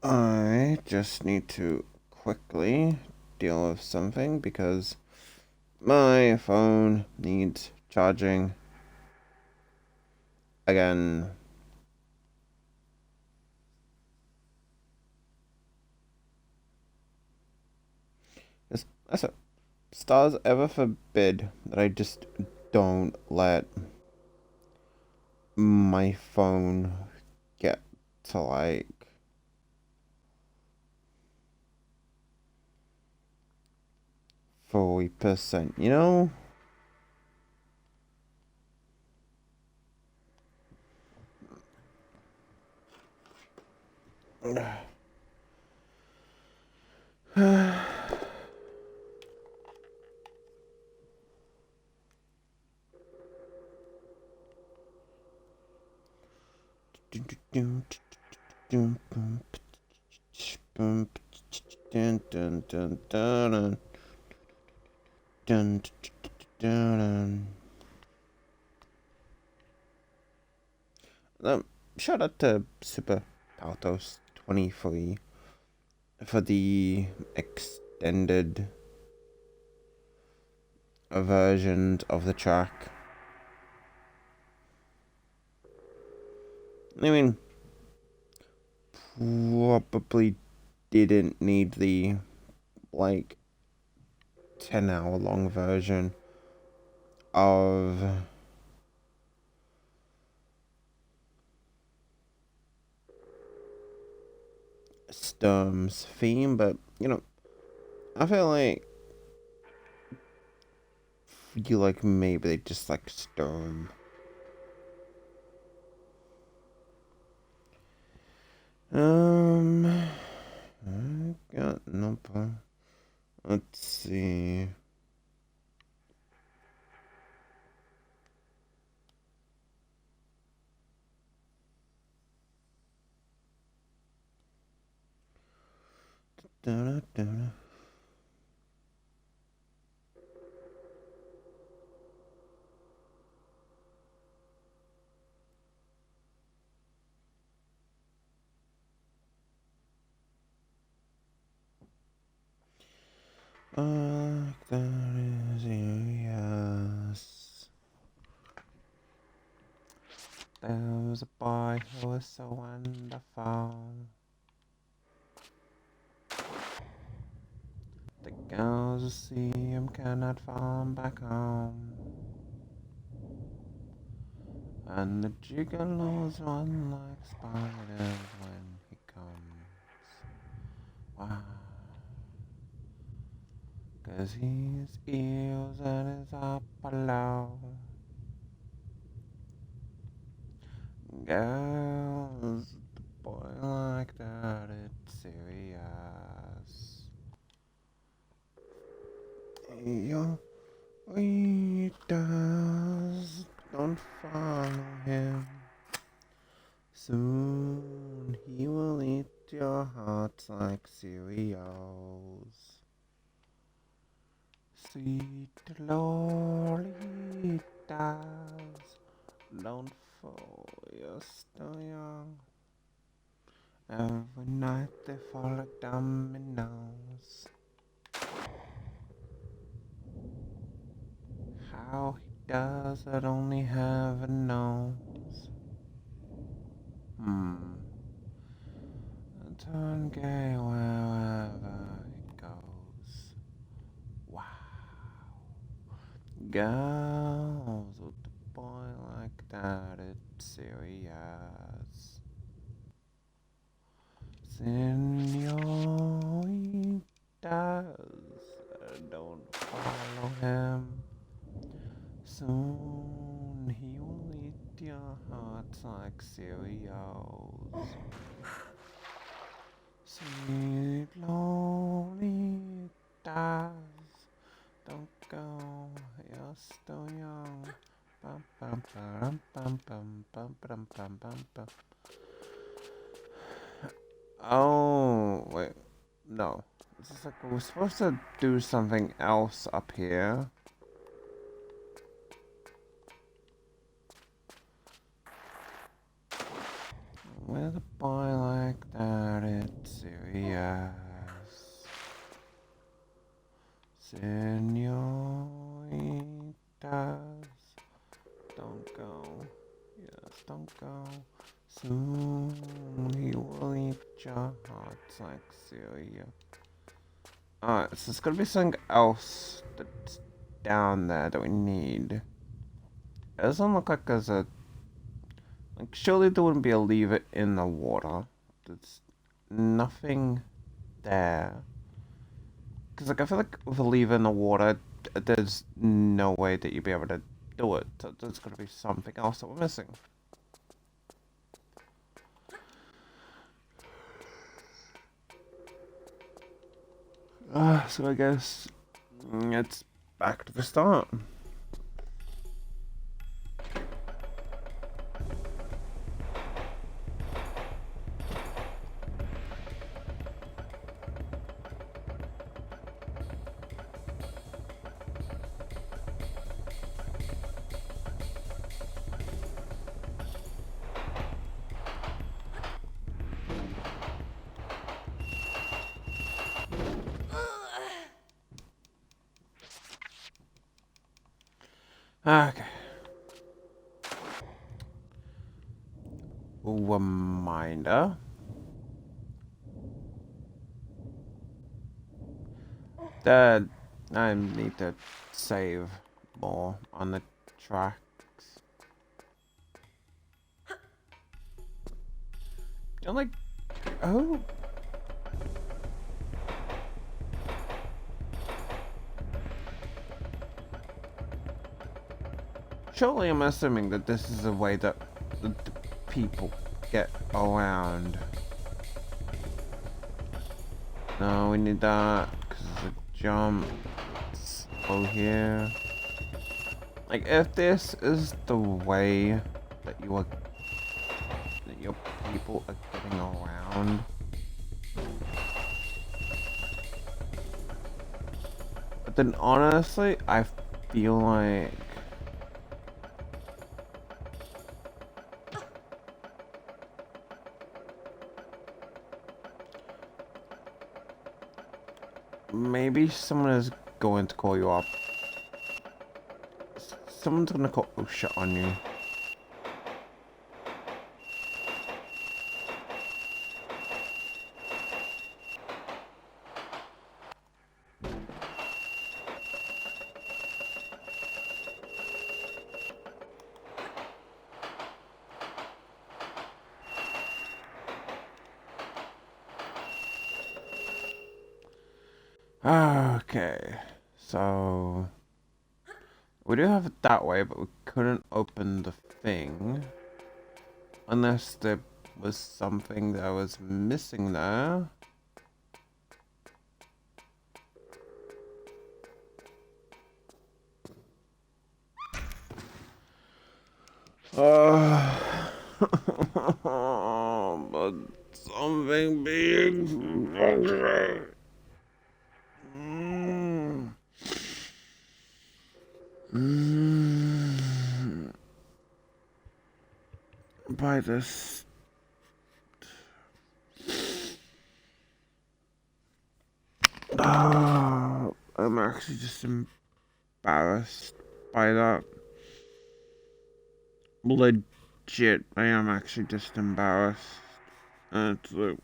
I just need to quickly deal with something because my phone needs charging again. That's it. Stars ever forbid that I just don't let my phone get to like 40%, you know? Shout out to Super Paltos 23 for the extended version of the track. I mean, probably didn't need the, like, 10-hour long version of Sturm's theme, but, I feel like maybe they just like Sturm. I got no problem. Let's see. Da-da-da-da. That is yes. There was a boy who was so wonderful. The girls who see him cannot fall back home. And the gigolos run like spiders when he comes. Wow. 'Cause he's eels and is up below. Girls, the boy like that, it's serious. Your readers don't follow him. Soon he will eat your hearts like cereals. Sweet lollitas, don't fall, you're still young. Every night they fall like dominoes. How he does it, only heaven knows. And turn gay wherever he goes. Wow. Girls with a boy like that, it's serious. Senoritas, don't follow him. Soon he will eat your hearts like cereals. Sweet lollitas, don't go, you're still young. Bum, bum, bum, bum, bum, bum, bum, bum, bum, bum. Oh, wait. No. This is like, we're supposed to do something else up here. With a boy like that, it's serious. Senoritas, don't go. Yes, don't go. Soon he will eat your hearts like cereal. Alright, so there's gotta be something else that's down there that we need. It doesn't look like there's a... Like, surely there wouldn't be a lever in the water. There's nothing there. Because, like, I feel like with a lever in the water, there's no way that you'd be able to do it. So there's gotta be something else that we're missing. So I guess it's back to the start. Okay. Reminder. That I need to save more on the tracks. I'm like, oh. Surely I'm assuming that this is a way that the people get around. No, we need that, because the jump. Oh, here. Like, if this is the way that your people are getting around, but then honestly, I feel like maybe someone is going to call you up. Someone's gonna call oh shit on you. Okay, so we do have it that way, but we couldn't open the thing unless there was something that was missing there. But something big. Mm. Mm. By this. I'm actually just embarrassed by that. Legit, I am actually just embarrassed. And it's like.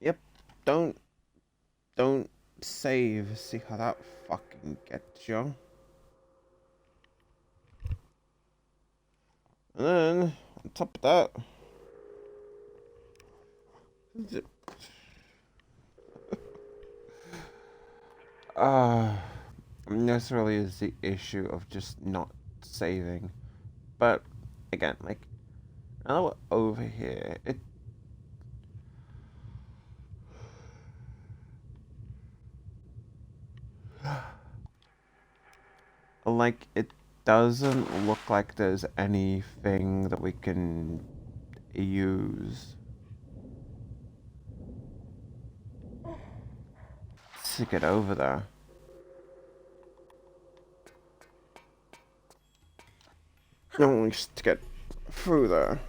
Yep, don't save. See how that fucking gets you. And then, on top of that, uh, this really is the issue of just not saving. But, again, like, now that we're over here, like, it doesn't look like there's anything that we can use to get over there. No, at least to get through there.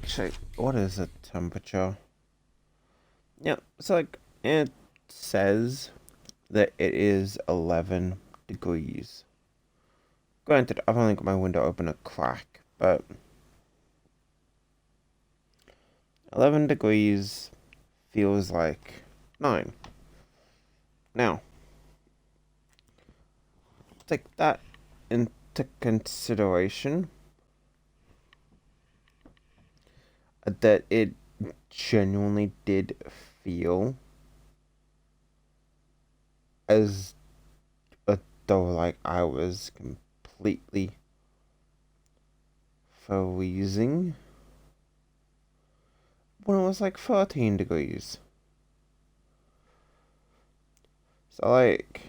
Actually, what is the temperature? Yeah, it's like it says that it is 11 degrees. Granted, I've only got my window open a crack, but 11 degrees feels like 9. Now, take that into consideration that it genuinely did feel as though like I was completely freezing when it was like 13 degrees. So like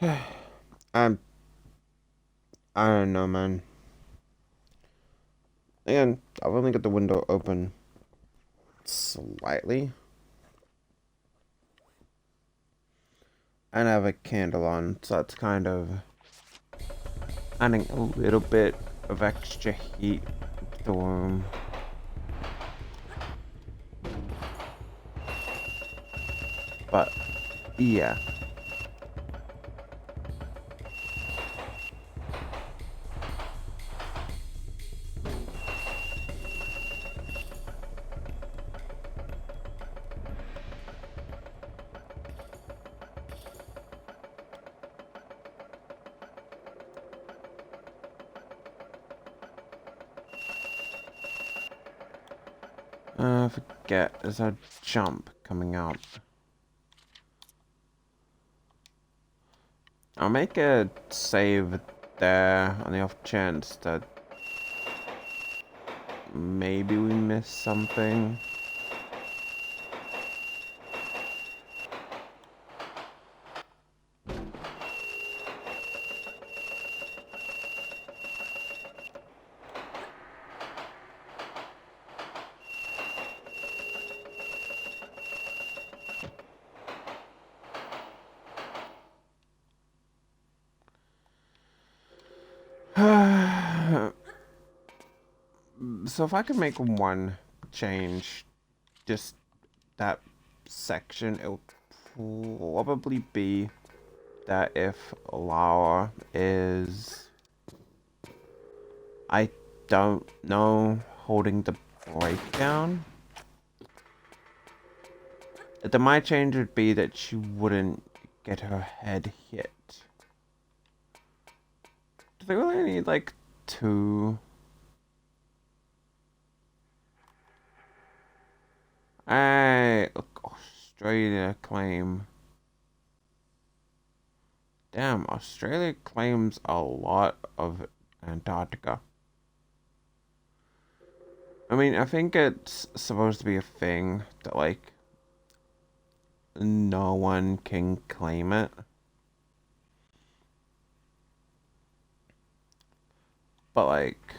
I'm. I don't know, man. Again, I've only got the window open slightly. And I have a candle on, so that's kind of adding a little bit of extra heat to the room. But, yeah. Forget, there's a jump coming up. I'll make a save there on the off chance that maybe we missed something. So if I could make one change, just that section, it would probably be that if Laura is, I don't know, holding the brake down, then my change would be that she wouldn't get her head hit. Do they really need like 2? Hey, look, Australia claim. Damn, Australia claims a lot of Antarctica. I mean, I think it's supposed to be a thing that, like, no one can claim it. But, like,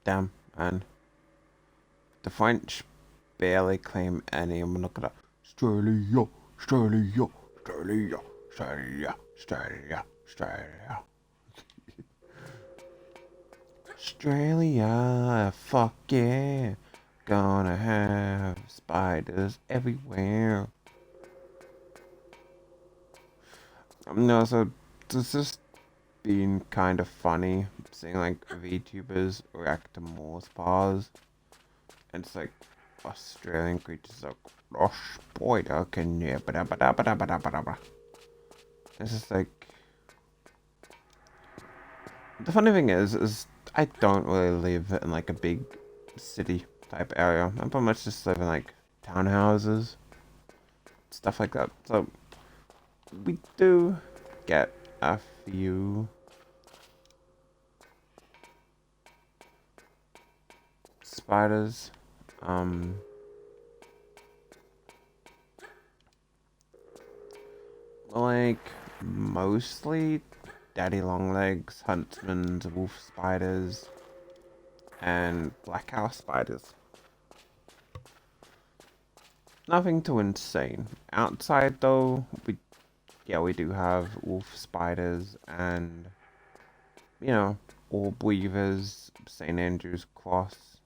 damn, man. The French barely claim any. I'm gonna look at Australia, Australia, Australia, Australia, Australia, Australia. Australia, fuck yeah. Gonna have spiders everywhere. No, so this is been kind of funny seeing like VTubers react to Morse paws. And it's like Australian creatures like, oh, spider can yeah, it's just like, the funny thing is I don't really live in like a big city type area. I pretty much just live in like townhouses, stuff like that. So we do get a few spiders. Like mostly daddy longlegs, huntsmans, wolf spiders, and black house spiders. Nothing too insane. Outside though, we do have wolf spiders and, you know, orb weavers, St. Andrew's cross,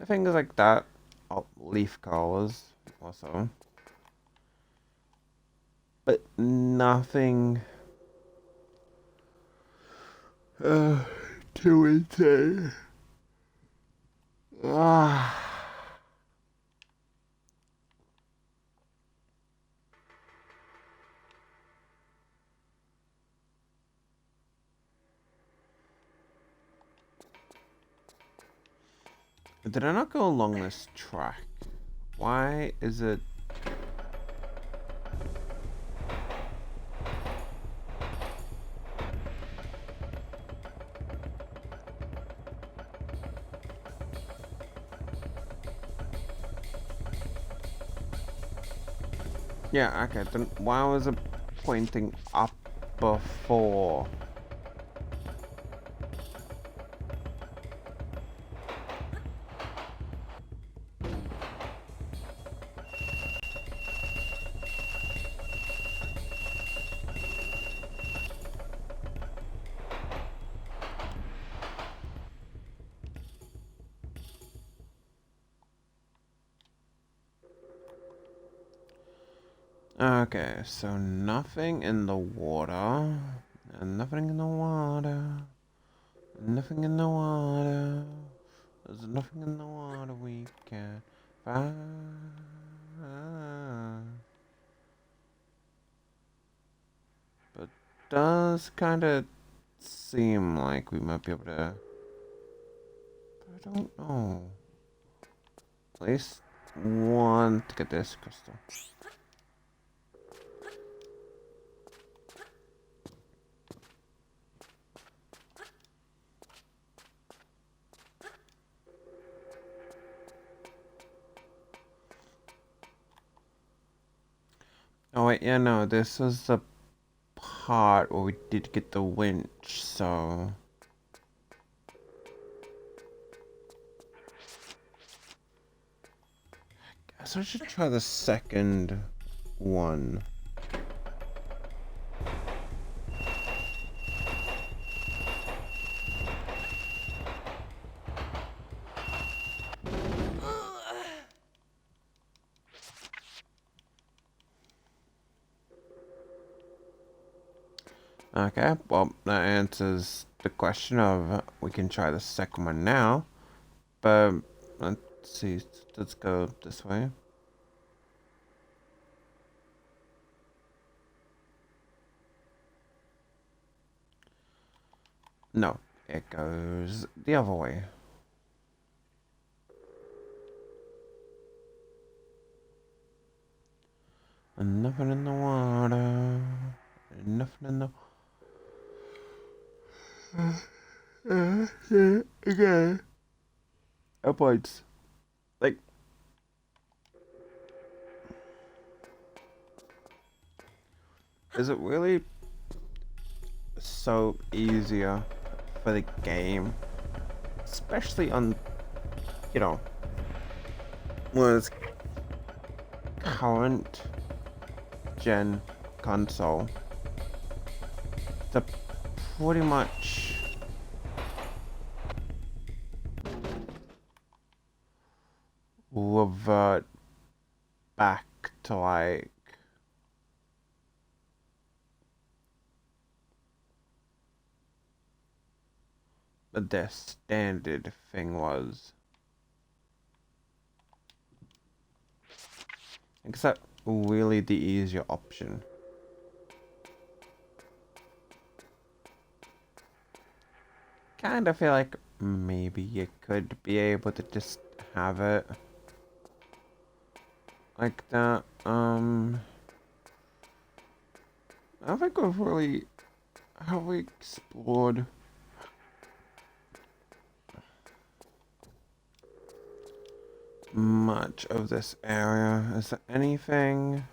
things like that. Oh, leaf crawlers also. But nothing too insane. Ah. Did I not go along this track? Why is it... Yeah, okay, then why was it pointing up before? Okay, so nothing in the water. And nothing in the water. Nothing in the water. There's nothing in the water we can find. But does kind of seem like we might be able to. But I don't know. At least want to get this crystal. Oh wait, yeah, no, this is the part where we did get the winch, so... Guess I should try the second one. Okay, well, that answers the question of we can try the second one now. But let's see, let's go this way. No, it goes the other way. And nothing in the water. And nothing in the... Okay. Upwards. Like... Is it really so easier for the game? Especially on, you know, was current gen console to pretty much revert back to like the standard thing was. Except really the easier option. Kind of feel like maybe you could be able to just have it like that. I don't think we've really have we explored much of this area. Is there anything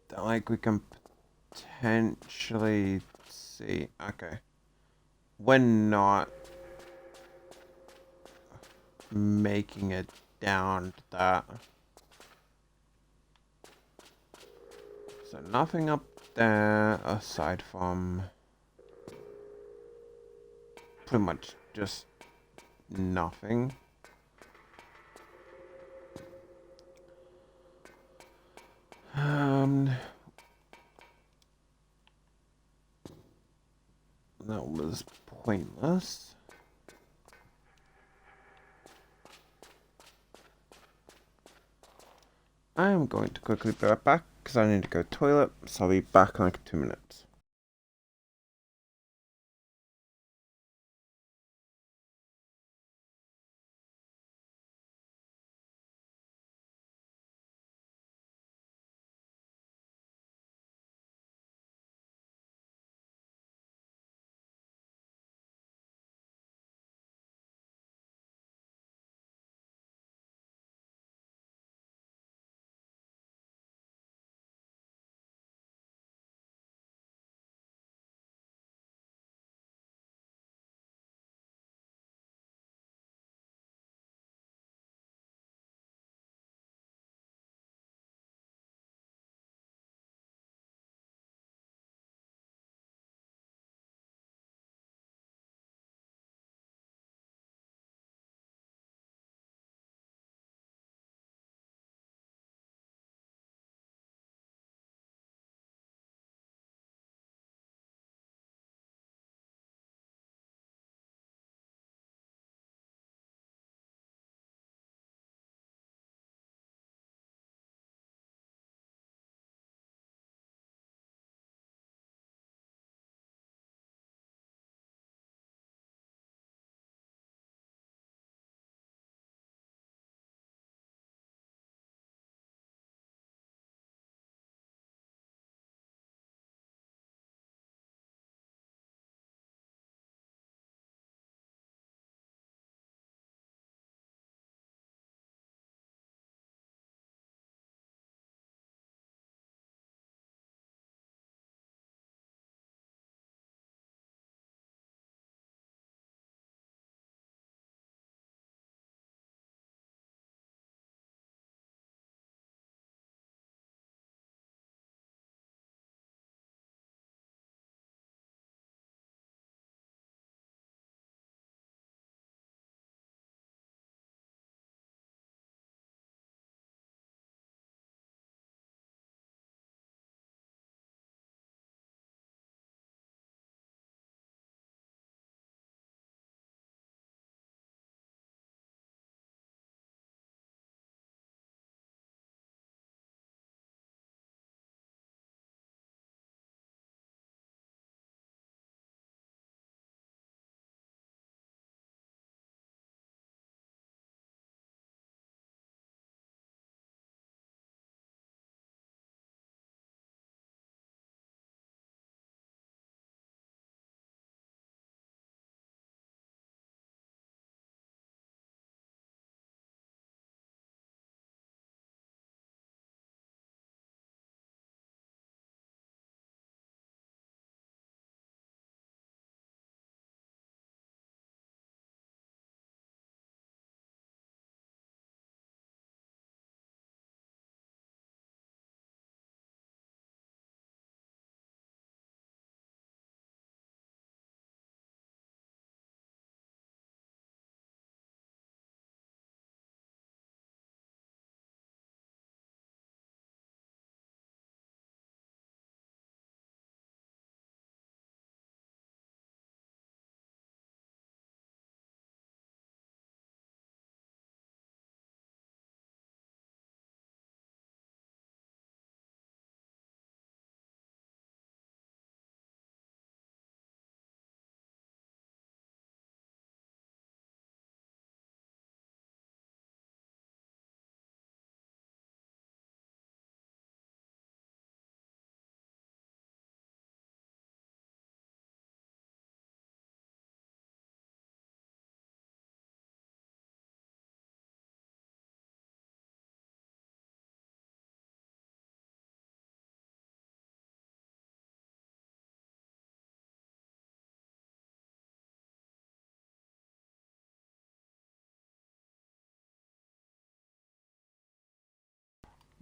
that like we can potentially see? Okay. We're not making it down to that. So nothing up there aside from pretty much just nothing. That was pointless. I am going to quickly be right back because I need to go to the toilet, so I'll be back in like 2 minutes.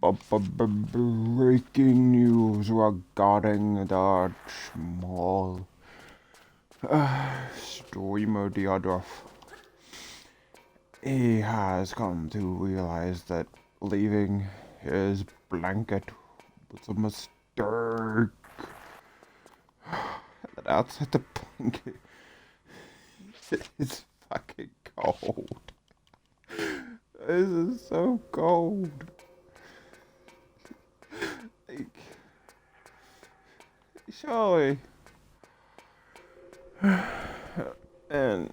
Breaking news regarding the small streamer Diodorf. He has come to realize that leaving his blanket was a mistake. That outside the blanket is fucking cold. This is so cold. Like, surely. And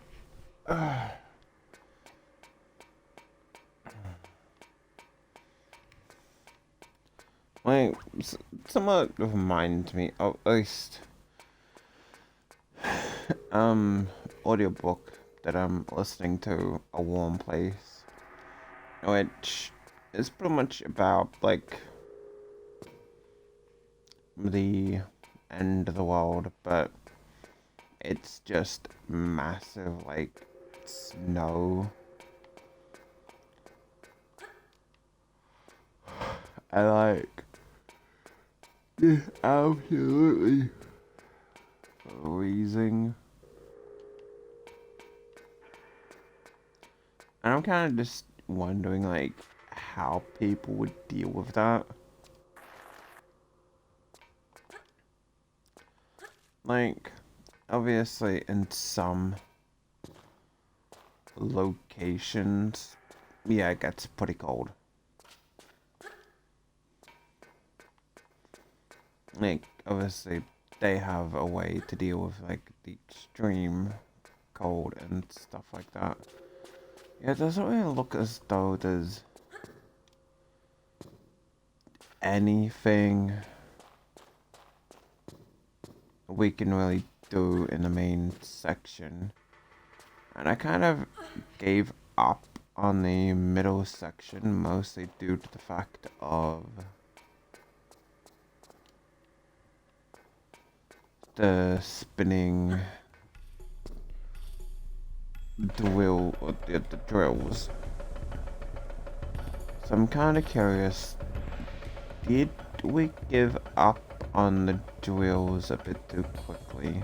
like, somewhat reminds me of at least audiobook that I'm listening to, A Warm Place, which is pretty much about like the end of the world, but it's just massive like snow. I like absolutely freezing. And I'm kind of just wondering, like, how people would deal with that. Like, obviously, in some locations, yeah, it gets pretty cold. Like, obviously, they have a way to deal with, like, the extreme cold and stuff like that. Yeah, it doesn't really look as though there's anything we can really do in the main section. And I kind of gave up on the middle section, mostly due to the fact of the spinning drill, or the drills. So I'm kind of curious, did we give up on the drills a bit too quickly?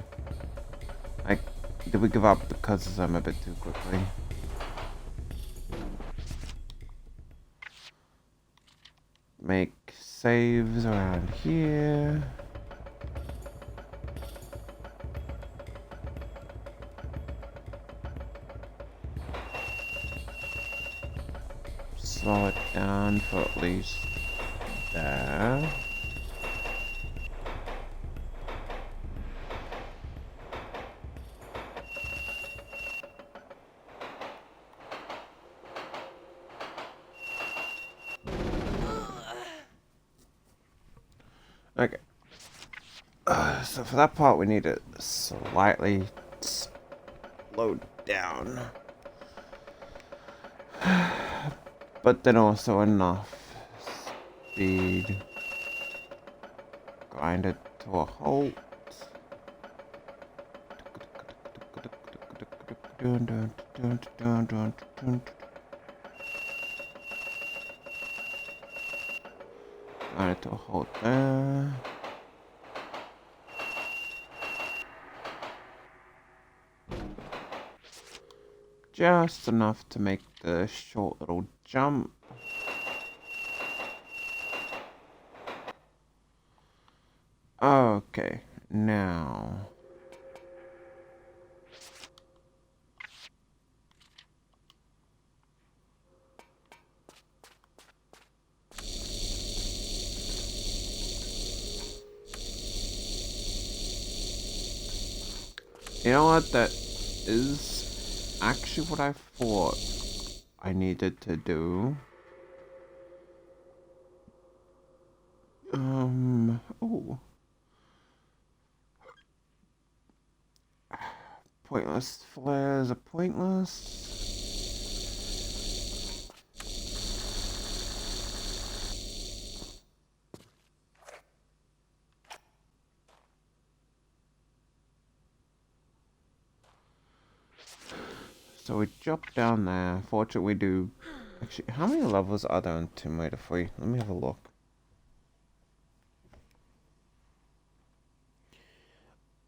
Like, did we give up because of them a bit too quickly? Make saves around here. Slow it down for at least there. Okay. So for that part, we need to slightly slow down. But then also enough speed. Grind it to a halt. Grind it to a halt there. Just enough to make the short little jump. Okay, now. You know what? That is actually what I thought I needed to do. Oh. Pointless flares are pointless. So we drop down there. Fortunately, we do Actually, how many levels are there in Tomb Raider 3? Let me have a look.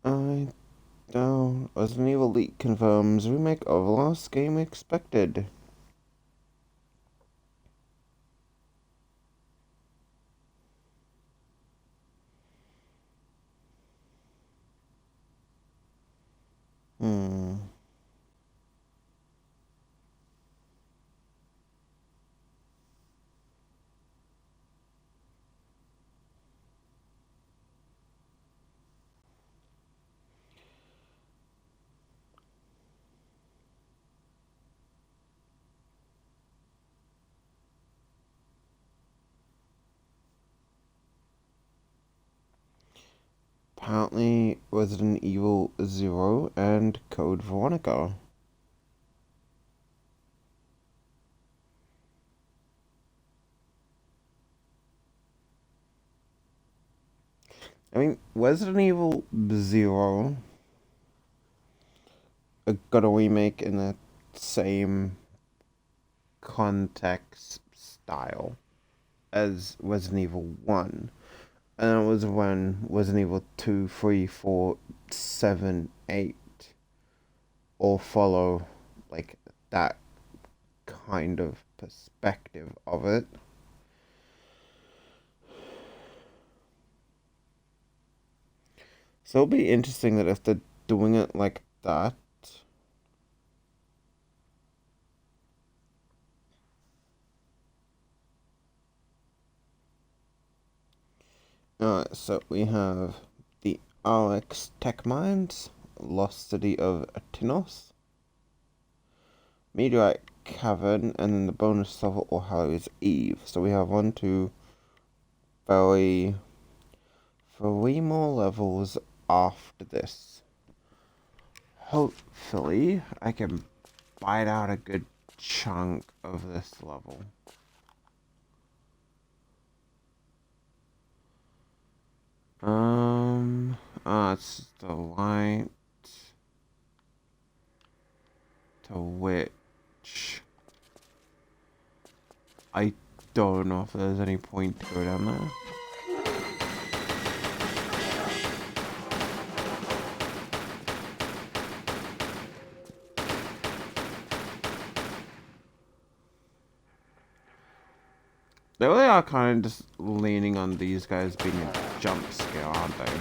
I don't. Resident Evil leak confirms remake of last game expected. Hmm. Apparently, Resident Evil 0 and Code Veronica. I mean, Resident Evil 0 got a remake in the same context style as Resident Evil 1. And it was when Resident Evil 2, 3, 4, 7, 8 all follow like that kind of perspective of it. So it'll be interesting that if they're doing it like that. So we have the Alex Tech Mines, Lost City of Atinos, Meteorite Cavern, and then the bonus level All Hallows Eve. So we have very, 3 more levels after this. Hopefully, I can bite out a good chunk of this level. It's the light to which I don't know if there's any point to go down there. They really are kind of just leaning on these guys being a jump scare, aren't they?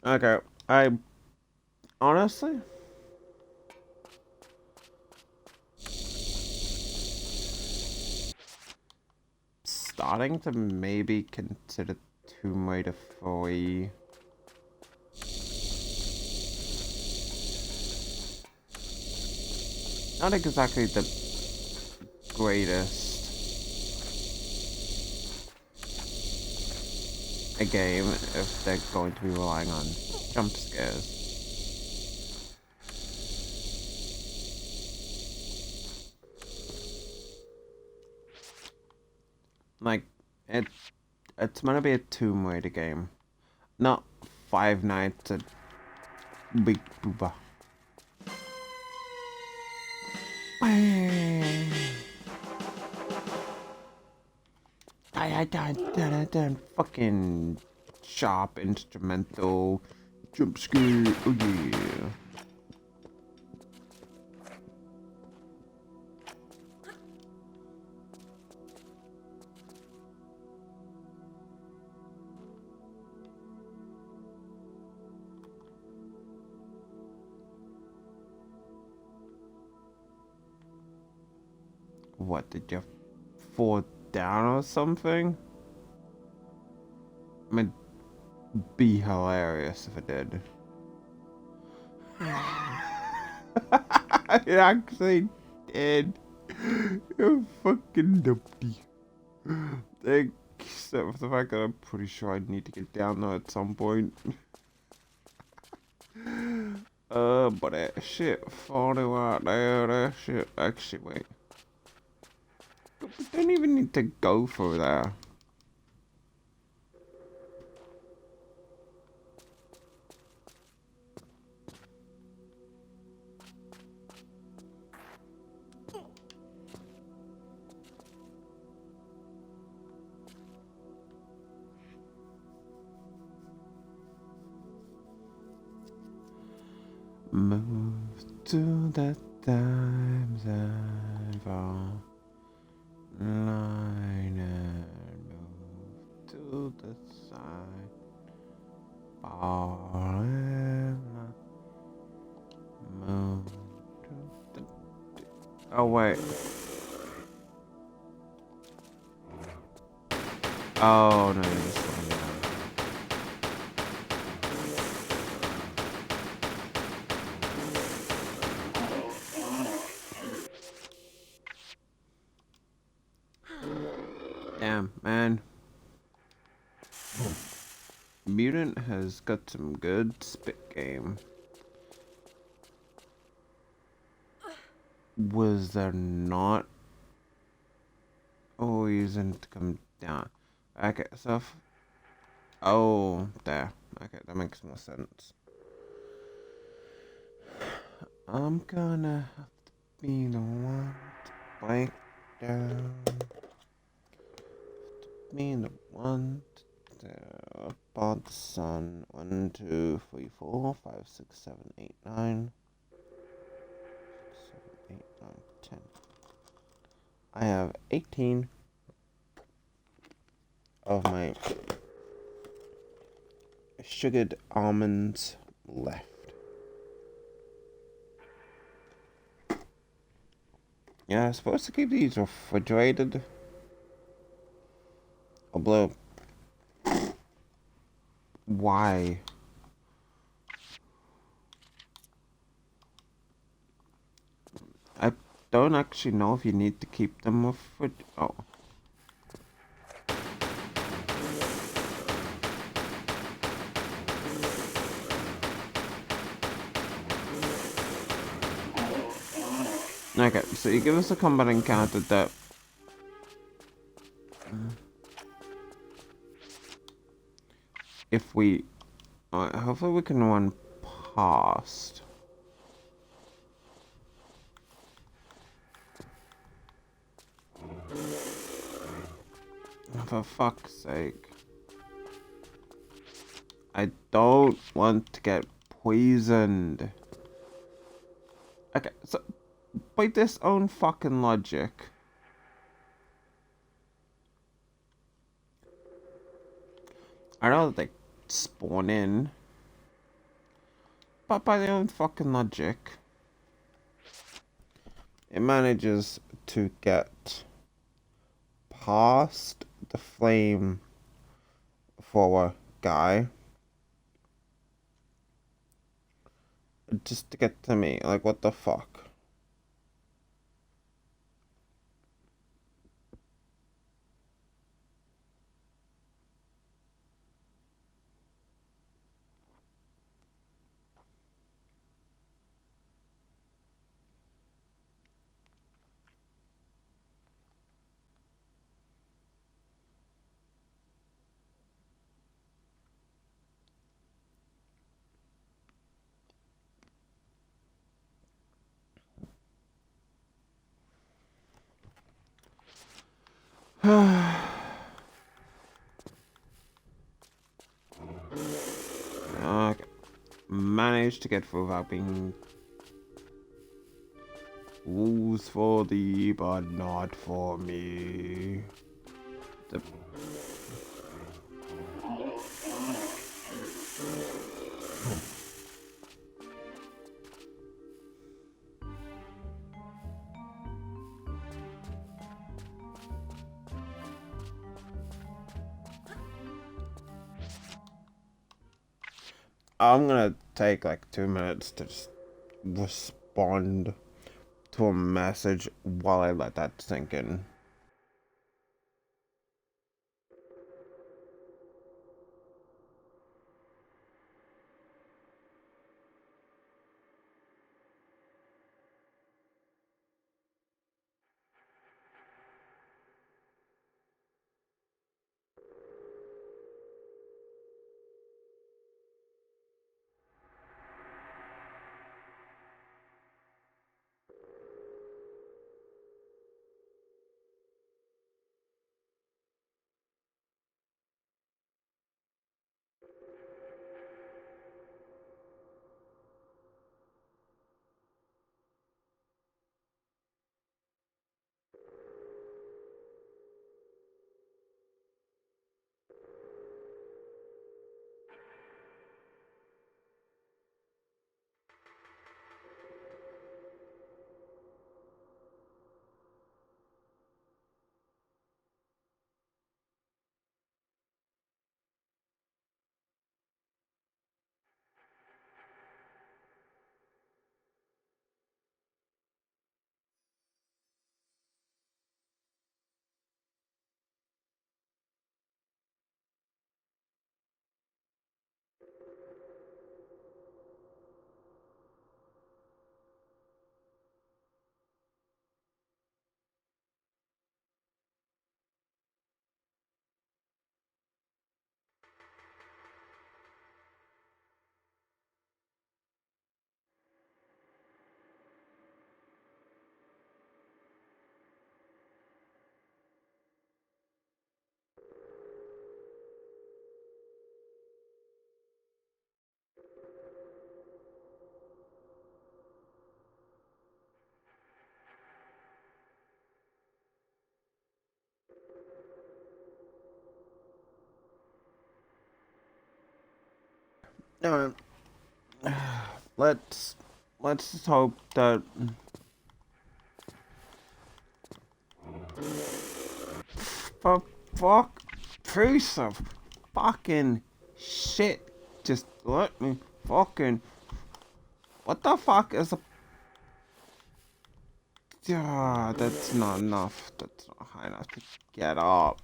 Okay, I honestly starting to maybe consider Tomb Raider 3 not exactly the greatest a game if they're going to be relying on jump scares. Like it's gonna be a Tomb Raider game, not Five Nights at Big Booba. Fucking sharp instrumental jump scare. Oh yeah. What, did you fall down or something? I mean, be hilarious if it did. It actually did. You're fucking dumpty. Except for the fact that I'm pretty sure I need to get down there at some point. But that shit falling out there, that shit. Actually, wait. We don't even need to go through there. Move to the times and fall line and move to the side. Fall and move to the. Oh, wait. Oh, no, this one. Damn, man. Mutant has got some good spit game. Was there not reason to come down? Okay, so oh, there. Okay, that makes more sense. I'm gonna have to be the one to break down. Be the one to tear apart the sun. 1, 2, 3, 4, 5, 6, 7, 8, 9. 7, 8, 9, 10. I have 18 of my sugared almonds left. Yeah, I'm supposed to keep these refrigerated. Although, why? I don't actually know if you need to keep them refrigerated. Oh. Okay, so you give us a combat encounter that if we hopefully we can run past. For fuck's sake. I don't want to get poisoned. Okay, so by this own fucking logic, I know that they spawn in, but by their own fucking logic, it manages to get past the flame for a guy just to get to me. Like, what the fuck? Okay. Managed to get through without being rules for thee, but not for me. The I'm gonna take like 2 minutes to just respond to a message while I let that sink in. No, let's just hope that for fuck piece of fucking shit. Just let me fucking. What the fuck is a? Yeah, that's not enough. That's not high enough to get up.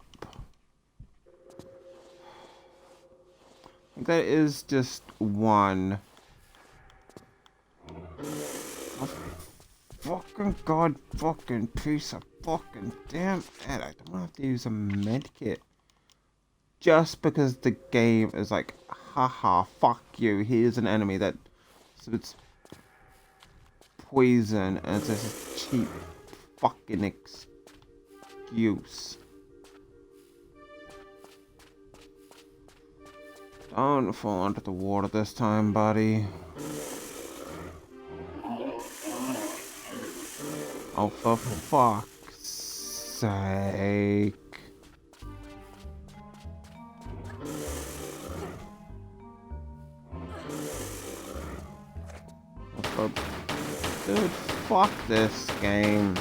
I think that is just one. Oh, fucking god, fucking piece of fucking damn it. I don't have to use a medkit. Just because the game is like, haha, fuck you. Here's an enemy that. So it's poison and it's just a cheap fucking excuse. Don't fall under the water this time, buddy. Oh, for fuck's sake. Oh, dude, fuck this game.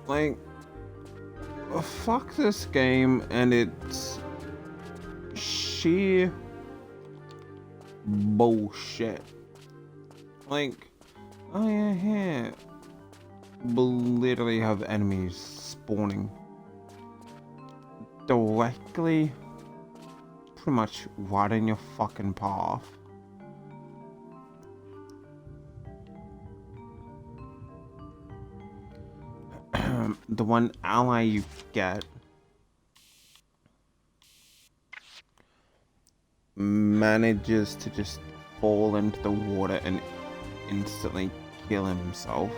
Like, fuck this game and its sheer bullshit. Like, oh yeah, here. We'll literally have enemies spawning directly, pretty much right in your fucking path. The one ally you get manages to just fall into the water and instantly kill himself.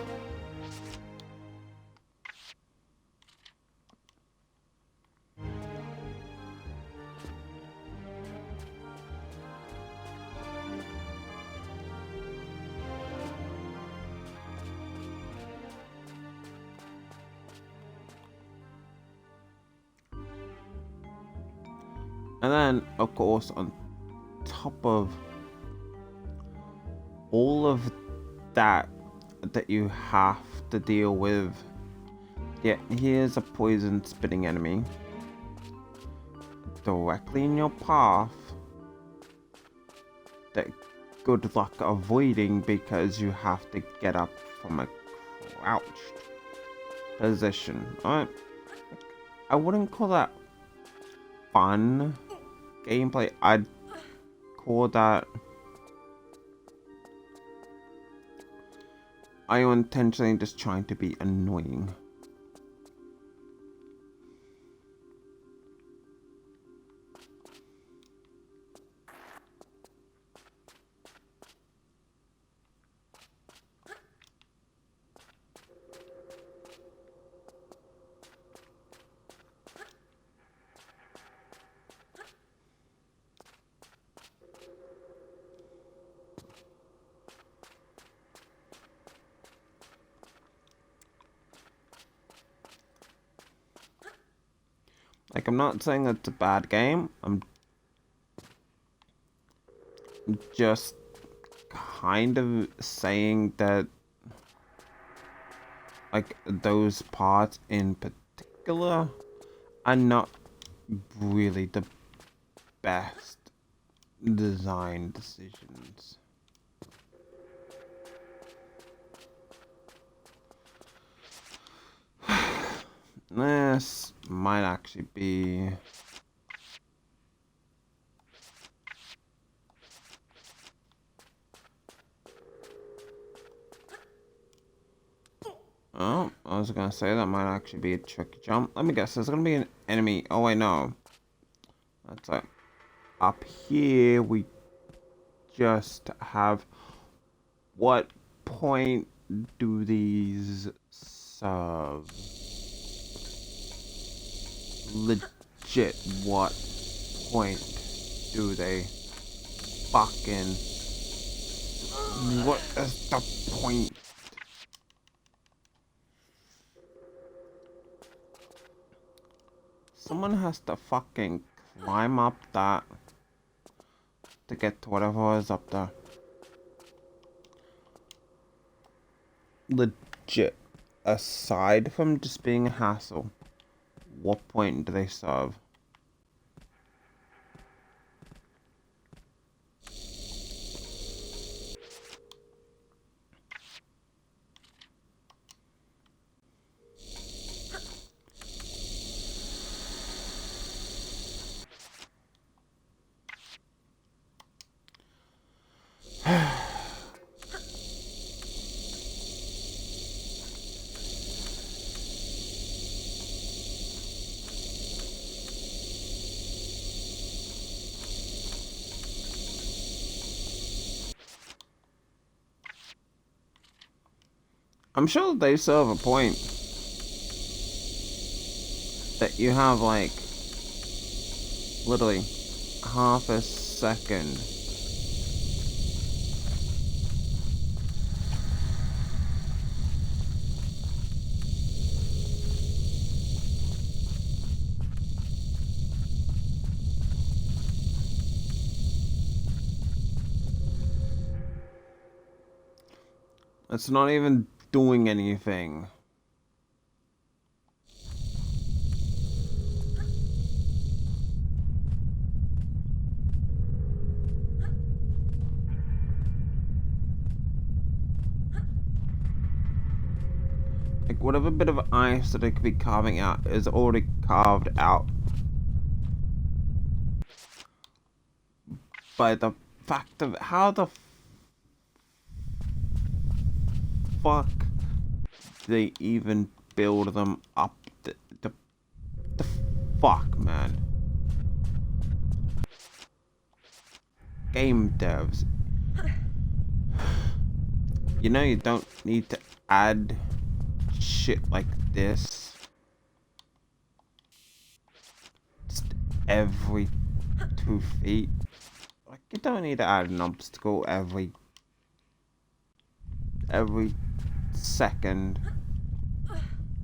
And then, of course, on top of all of that you have to deal with, yeah, here's a poison spitting enemy directly in your path that good luck avoiding because you have to get up from a crouched position. I wouldn't call that fun gameplay. I'd call that I am intentionally just trying to be annoying. Like, I'm not saying it's a bad game. I'm just kind of saying that, like, those parts in particular are not really the best design decisions. This might actually be oh, I was gonna say that might actually be a tricky jump. Let me guess, there's gonna be an enemy. Oh wait, no. That's it. up here we just have... What point do these serve? Legit, what point do they fucking... What is the point? Someone has to fucking climb up that to get to whatever is up there. Legit, aside from just being a hassle, what point do they serve? I'm sure they serve a point. That you have like literally half a second. It's not even doing anything. Like whatever bit of ice that it could be carving out is already carved out by the fact of how the fuck they even build them up. The fuck, man. Game devs. You know you don't need to add shit like this just every 2 feet. Like you don't need to add an obstacle every second.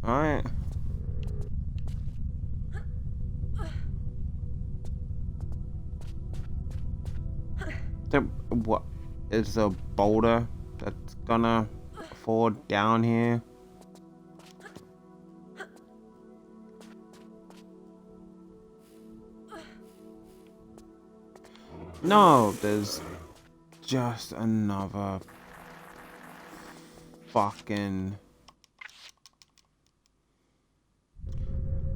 Alright. What is a boulder that's gonna fall down here? No, there's just another fucking...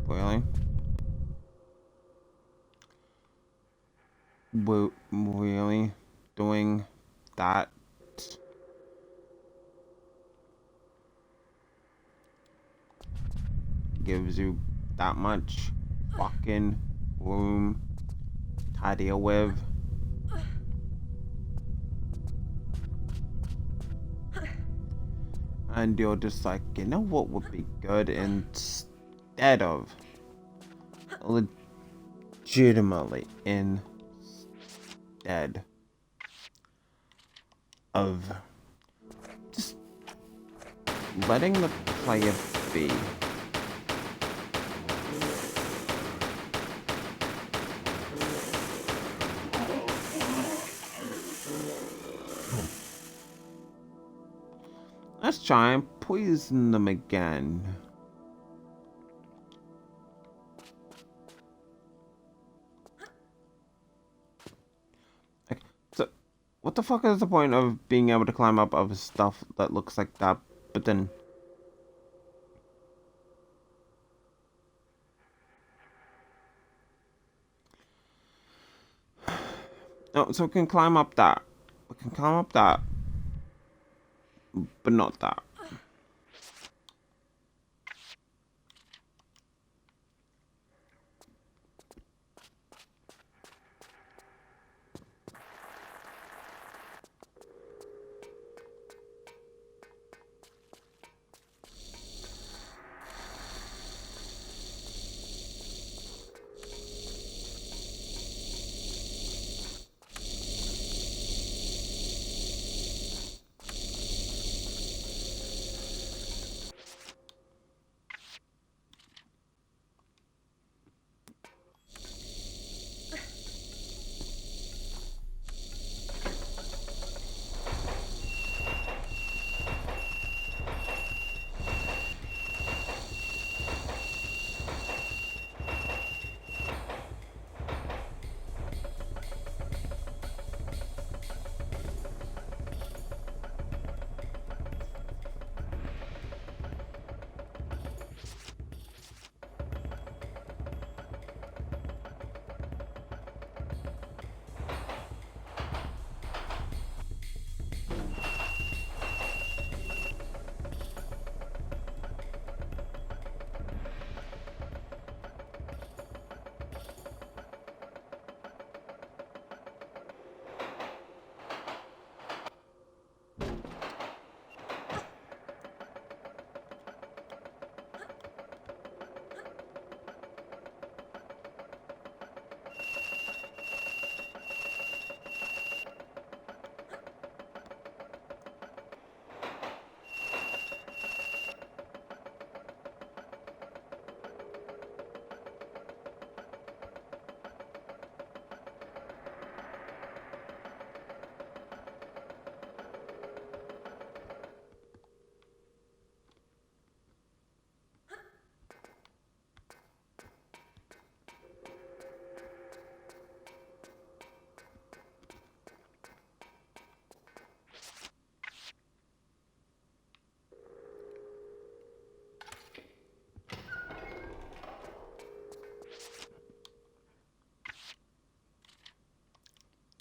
Really? Really? Doing that? Gives you that much fucking room to deal with? And you're just like, you know what would be good instead of legitimately instead of just letting the player be. Let's try and poison them again. So, what the fuck is the point of being able to climb up other stuff that looks like that, but then... No, so we can climb up that. We can climb up that. But not that.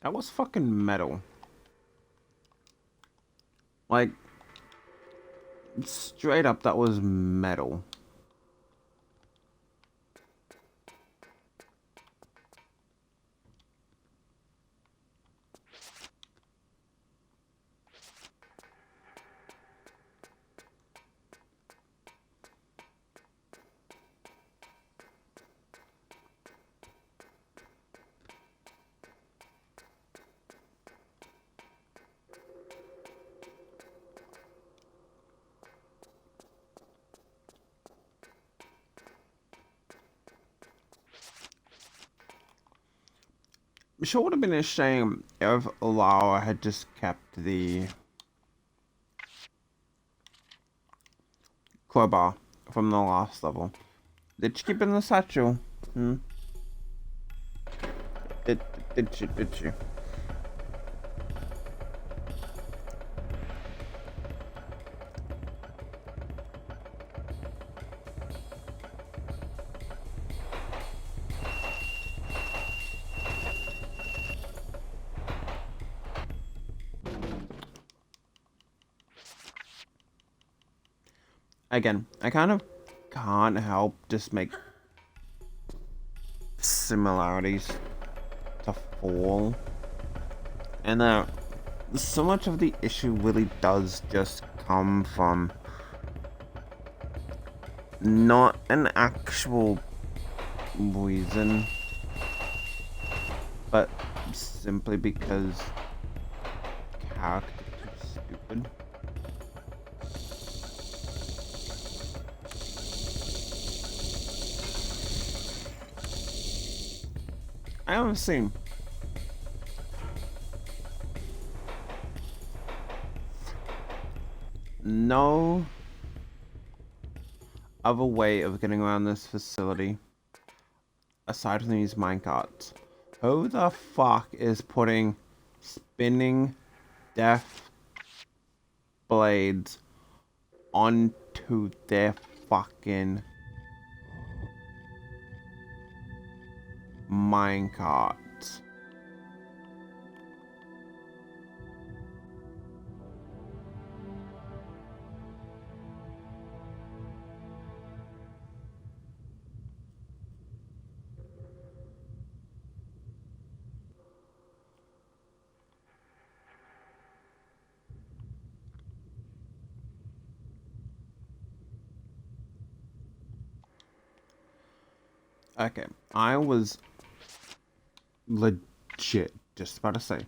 That was fucking metal. Like, straight up, that was metal. Sure would have been a shame if Lara had just kept the crowbar from the last level. Did she keep it in the satchel? Hmm? Did she? Again, I kind of can't help just make similarities to Fall. And so much of the issue really does just come from not an actual reason, but simply because characters are stupid. I haven't seen no other way of getting around this facility aside from these minecarts. Who the fuck is putting spinning death blades onto their fucking minecarts? Okay, I was legit just about to say,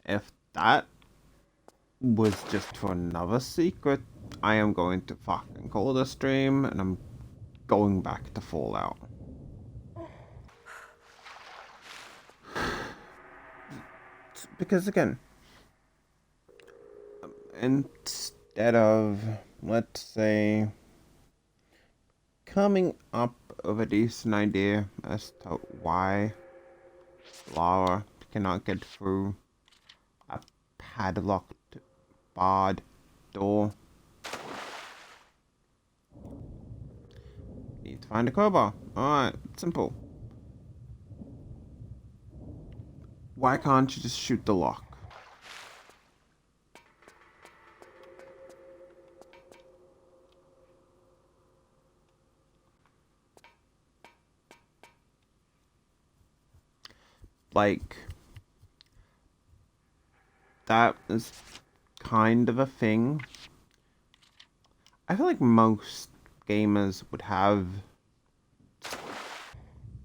if that was just for another secret, I am going to fucking call the stream and I'm going back to Fallout. Because again, instead of, let's say, coming up with a decent idea as to why Lara cannot get through a padlocked barred door, need to find a crowbar. Alright, simple. Why can't you just shoot the lock? Like, that is kind of a thing I feel like most gamers would have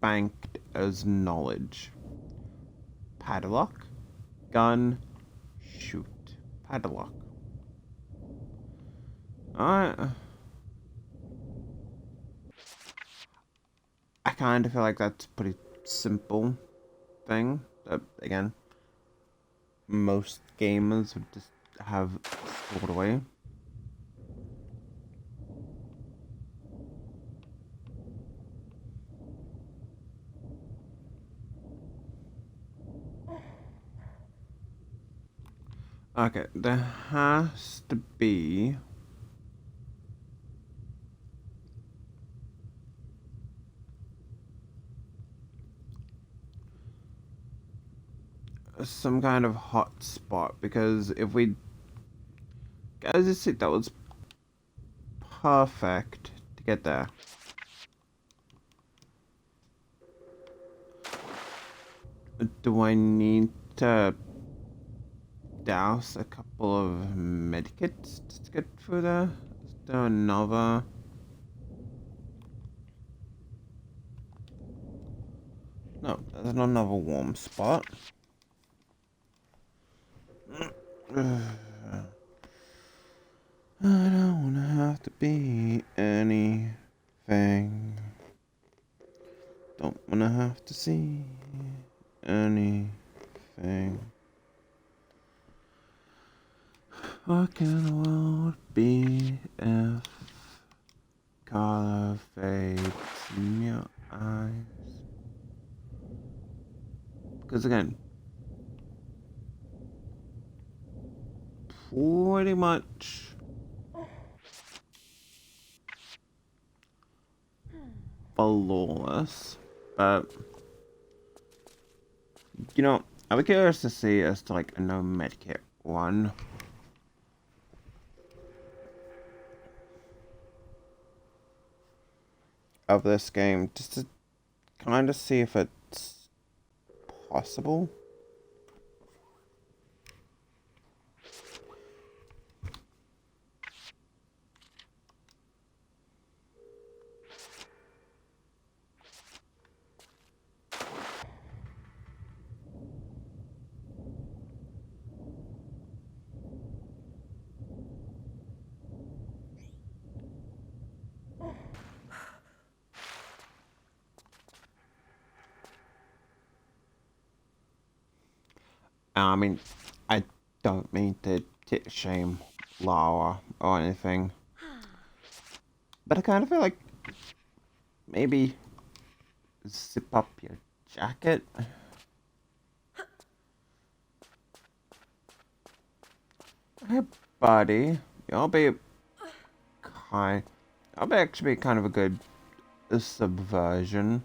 banked as knowledge. Padlock, gun, shoot. Padlock. Alright. I kind of feel like that's a pretty simple thing. Again, most gamers would just have stored away. Okay, there has to be some kind of hot spot, because if we, guys, you see, that was perfect to get there. Do I need to douse a couple of medikits to get through there? Is there another? No, there's not another warm spot. I don't wanna have to be anything. Don't wanna have to see anything. What can the world be if color fades in your eyes? Because again, pretty much flawless, but you know, I'd be curious to see as to like a no medkit one. Of this game, just to kind of see if it's possible. I mean, I don't mean to shame Lara or anything, but I kind of feel like maybe zip up your jacket. Hey, buddy, you'll be kind. I'll be actually kind of a good subversion.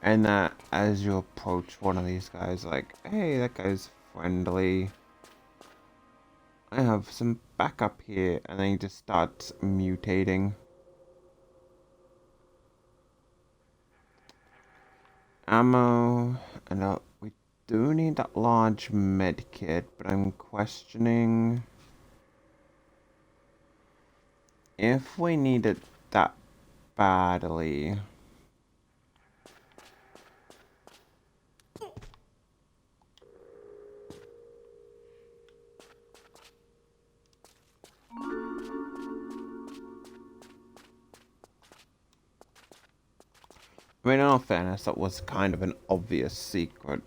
And that as you approach one of these guys, like, hey, that guy's friendly. I have some backup here, and then he just starts mutating. Ammo, and we do need that large med kit, but I'm questioning if we need it that badly. I mean, in all fairness, that was kind of an obvious secret.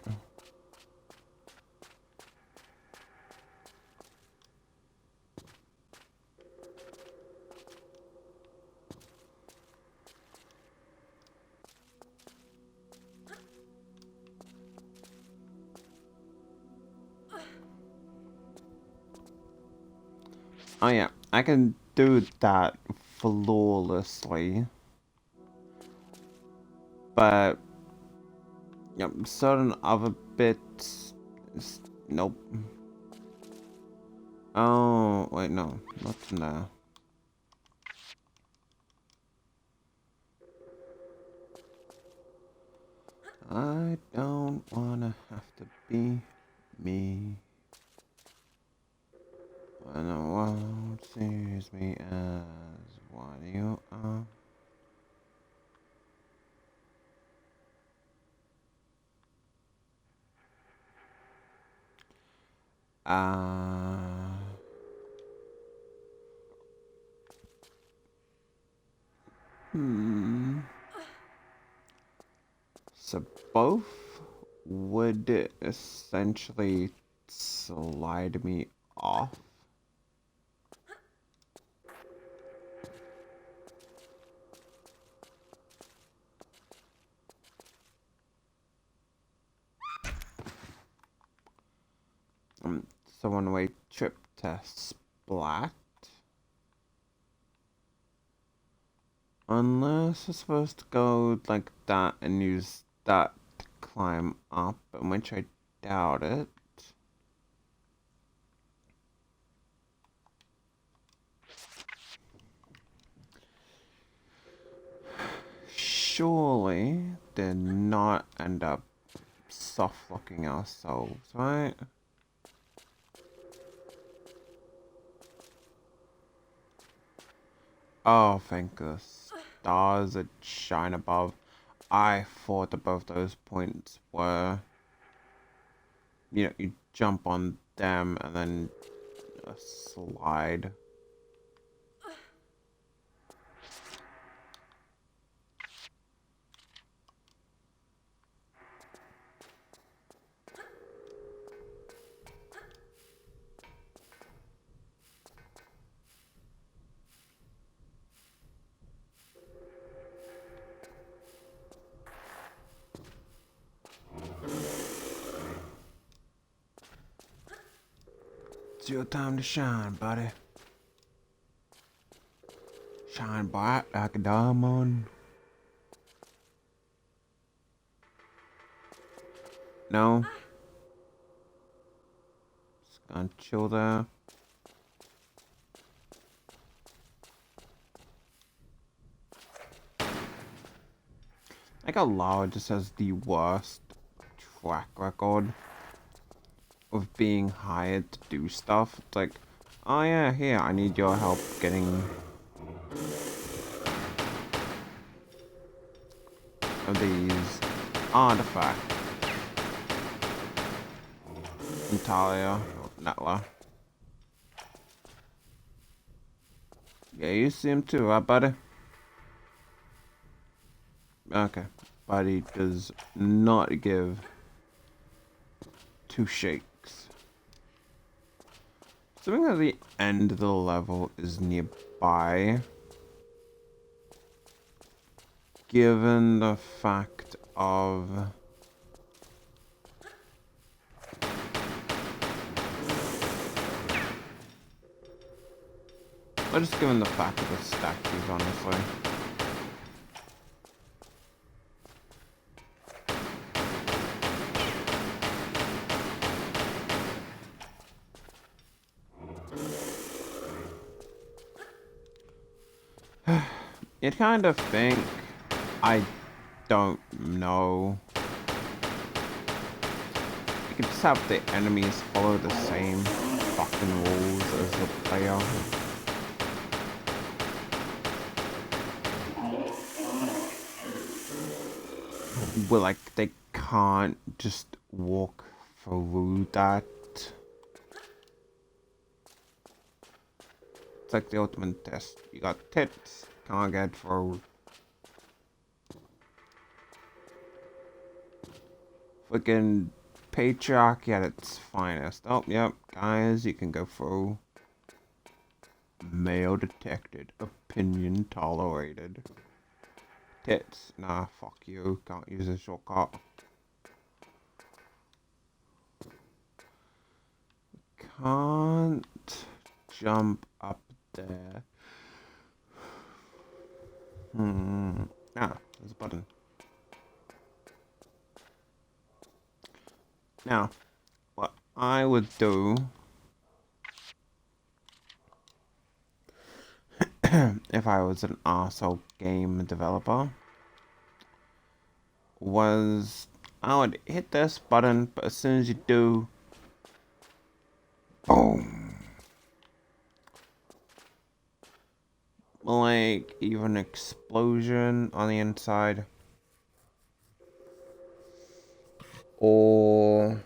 Oh yeah, I can do that flawlessly. But yep, certain other bits, nope. Oh wait, no, not in there. I don't wanna have to be me when the world sees me as what you are. Uh, hmm. So both would essentially slide me off. So one-way trip to Splat. Unless we're supposed to go like that and use that to climb up, which I doubt it. Surely did not end up soft locking ourselves, right? Oh, thank the stars that shine above. I thought that both those points were, you know, you jump on them and then a slide. It's your time to shine, buddy. Shine bright like a diamond. No? Just gonna chill there. Like how Lara just has the worst track record of being hired to do stuff. It's like, oh yeah, here, I need your help getting these artifacts. Natalia, or Natla. Yeah, you see him too, right, buddy? Okay. Buddy does not give two shakes. Something at the end of the level is nearby. Given the fact of... Well, just given the fact of the statues, honestly. You'd kind of think, I don't know. You could just have the enemies follow the same fucking rules as the player. Well, like, they can't just walk through that. It's like the ultimate test. You got tits, can't get through. Fucking patriarchy at its finest. Oh, yep, guys, you can go through. Male detected. Opinion tolerated. Tits. Nah, fuck you. Can't use a shortcut. Can't jump up there. Ah, there's a button. Now, what I would do if I was an arsehole game developer was I would hit this button, but as soon as you do, boom. Like even explosion on the inside. Or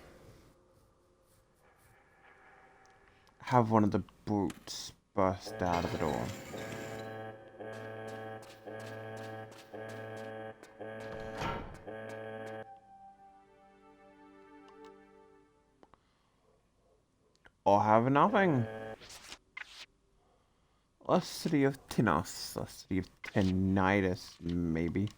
have one of the brutes burst out of the door. Or have nothing. A city of Tinos, a city of Tinnitus, maybe.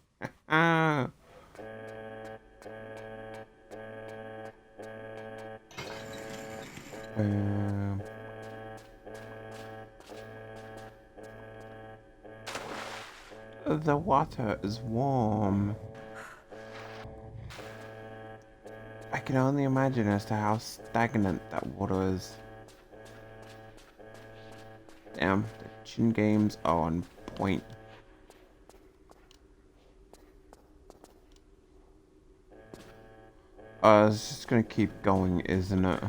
The water is warm. I can only imagine as to how stagnant that water is. Damn, the chin games are on point. It's just gonna keep going, isn't it?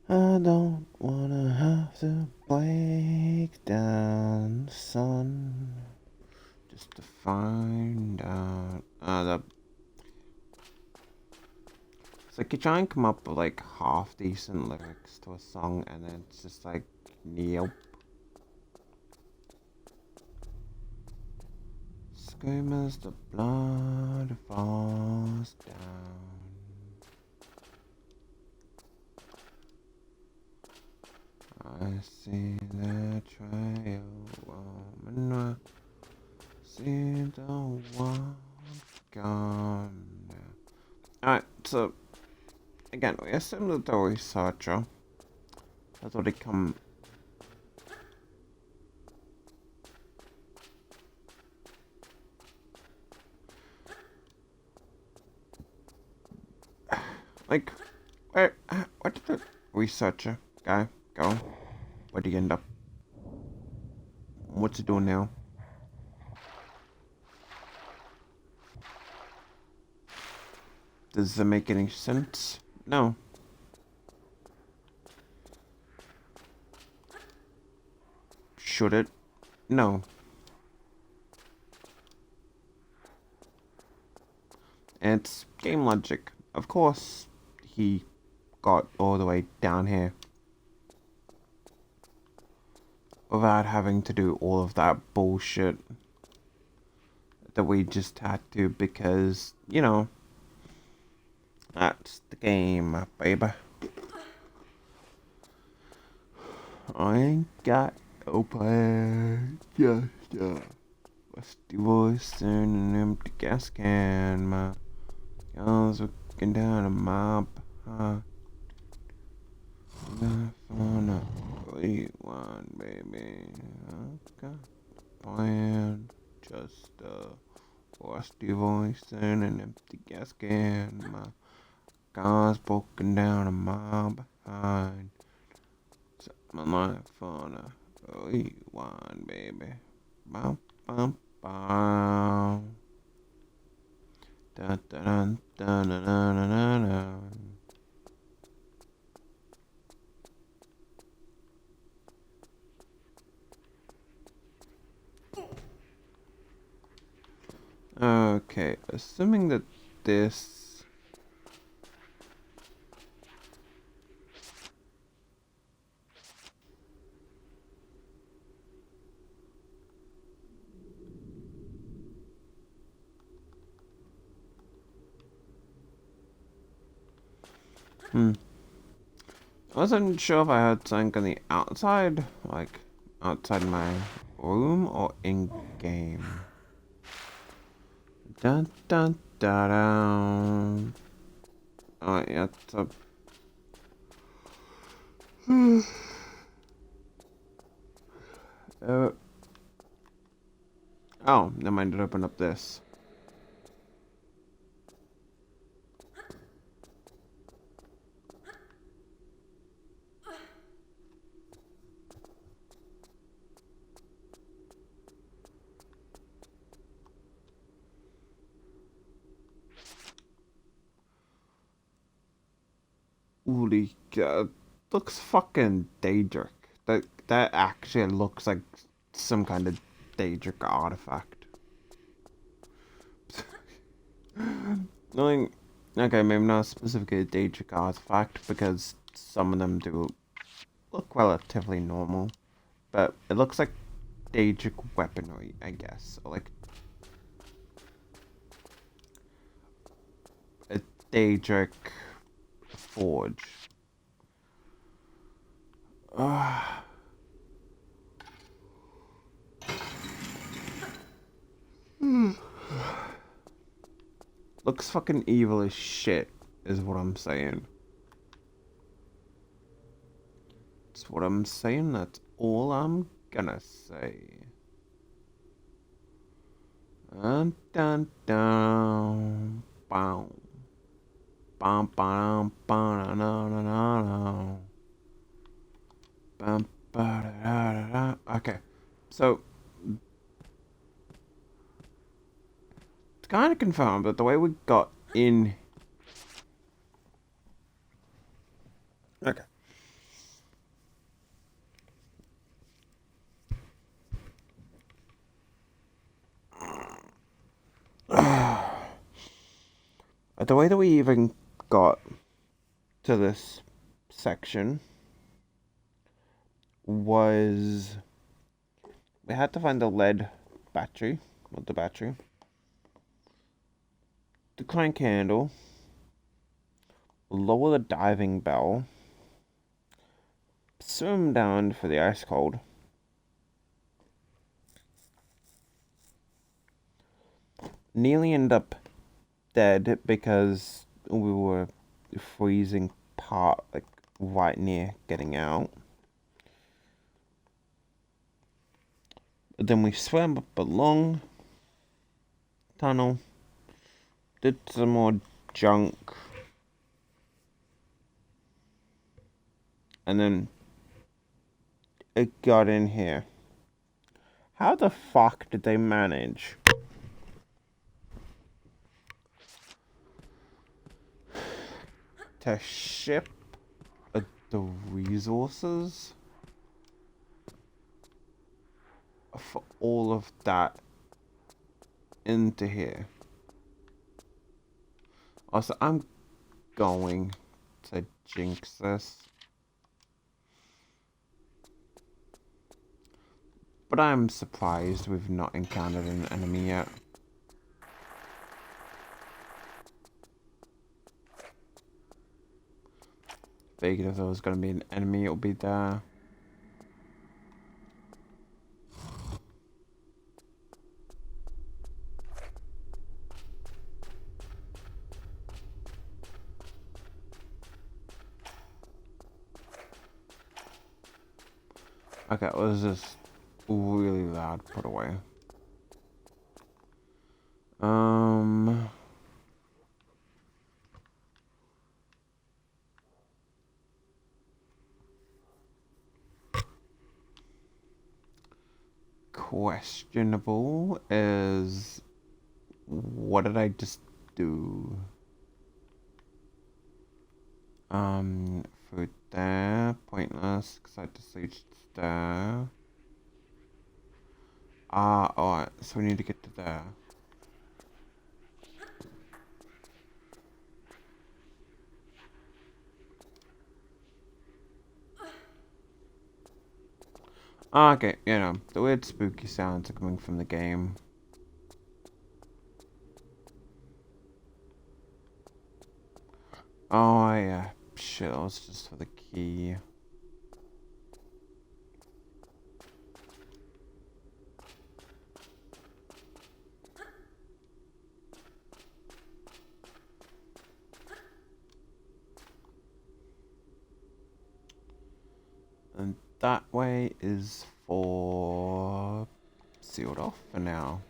I don't wanna have to break down the sun just to find out. It's like you try and come up with like half decent lyrics to a song, and then it's just like, nope. Scream as the blood falls down. I see the trail, woman. I see the one gone. Alright, so again, we assume that the researcher has already come. Like, where did the researcher guy go? Where'd he end up? What's he doing now? Does it make any sense? No. Should it? No. It's game logic. Of course, he got all the way down here without having to do all of that bullshit that we just had to, because, you know, that's the game, baby. I ain't got no plan, just a rusty voice and an empty gas can. My girl's looking down at my behind. I'm gonna rewind, baby. I got a plan, just a rusty voice and an empty gas can. My car's broken down in my behind. Set my life on a rewind, baby. Bum, bum, bum. Dun, dun, dun, dun, dun, dun, dun, dun. Okay, assuming that this... I wasn't sure if I heard something on the outside, like outside my room or in-game. Dun dun da dun. Oh yeah, it's up. Oh, never mind, it opened up this. Holy god, looks fucking Daedric. That actually looks like some kind of Daedric artifact. Knowing, okay, maybe not specifically a Daedric artifact, because some of them do look relatively normal, but it looks like Daedric weaponry, I guess. Or like a Daedric forge. Looks fucking evil as shit, is what I'm saying. That's what I'm saying, that's all I'm gonna say. Dun dun dun. Bow. Bum bum bum na na na na. Bum ba da da da. Okay, so it's kind of confirmed, but the way we got in. Okay. The way that we even got to this section was we had to find the lead battery, not the battery, the crank handle, lower the diving bell, swim down for the ice cold, nearly end up dead because we were freezing part like right near getting out. But then we swam up a long tunnel, did some more junk, and then it got in here. How the fuck did they manage to ship the resources for all of that into here? Also, I'm going to jinx this, but I'm surprised we've not encountered an enemy yet. Figured if there was gonna be an enemy, it'll be there. Okay, it was just really loud. Put away. Questionable is what did I just do? Food there, pointless, because I just reached there. Alright, so we need to get to there. Okay, you know, the weird spooky sounds are coming from the game. Oh yeah, shit, that was just for the key. And that way is for sealed off for now.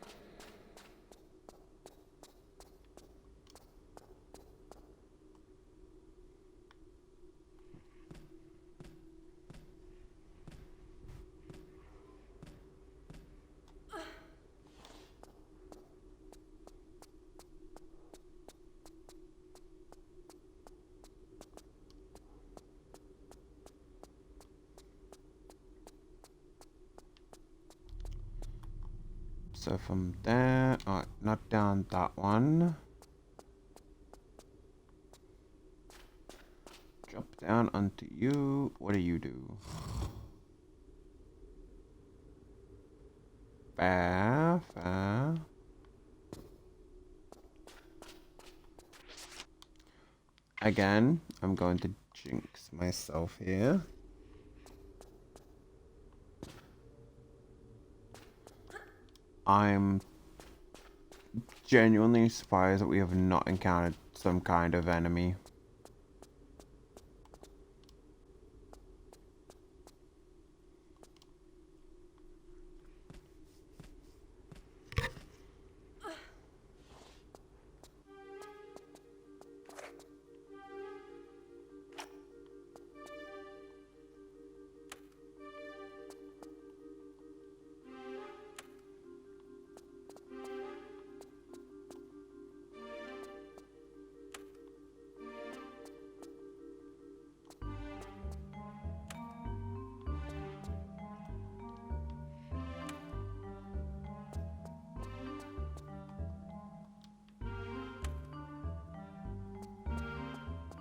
So from there, alright, not down that one. Drop down onto you. What do you do? Fair, fair. Again, I'm going to jinx myself here. I'm genuinely surprised that we have not encountered some kind of enemy.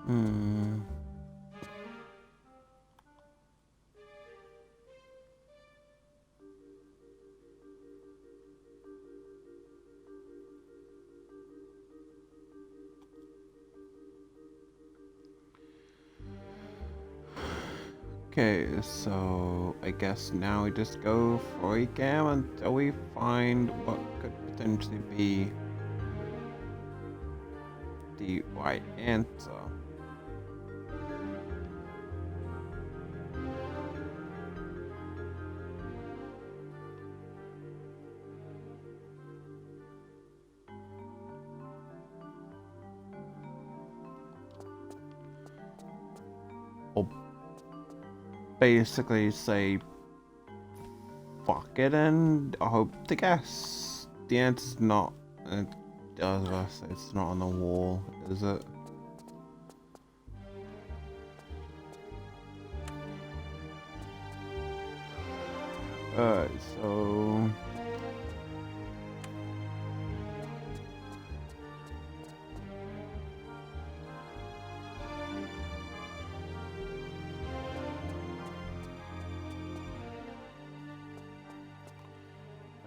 Hmm. Okay, so I guess now we just go for a game until we find what could potentially be the right answer. Or basically say fuck it and hope to guess. The answer's not. It does us. It's not on the wall, is it? Alright, so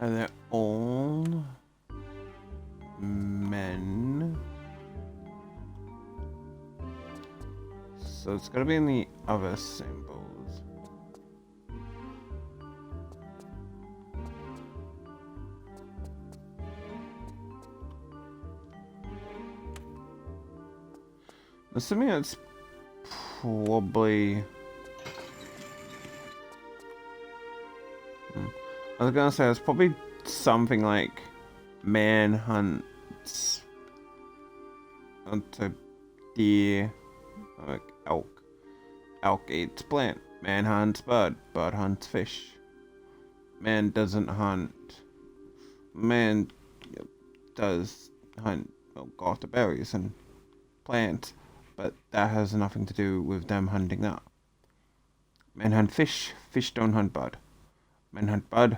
and they're all men. So it's gotta be in the other symbols. Assuming it's probably. I was gonna say it's probably something like man hunts onto deer, like elk. Elk eats plant. Man hunts bird. Bird hunts fish. Man doesn't hunt. Man does hunt. Well, go after berries and plants, but that has nothing to do with them hunting that. Men hunt fish. Fish don't hunt bird. Men hunt bird.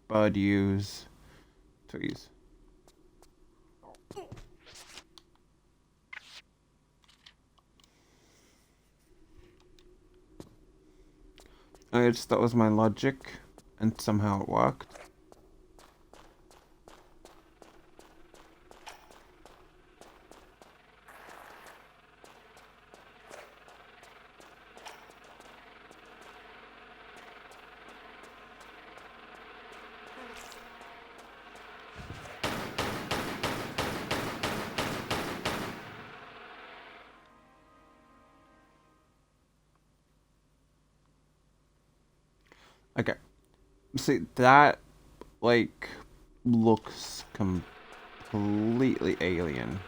Bird use trees. I just that was my logic, and somehow it worked. Okay. See, that, like, looks completely alien.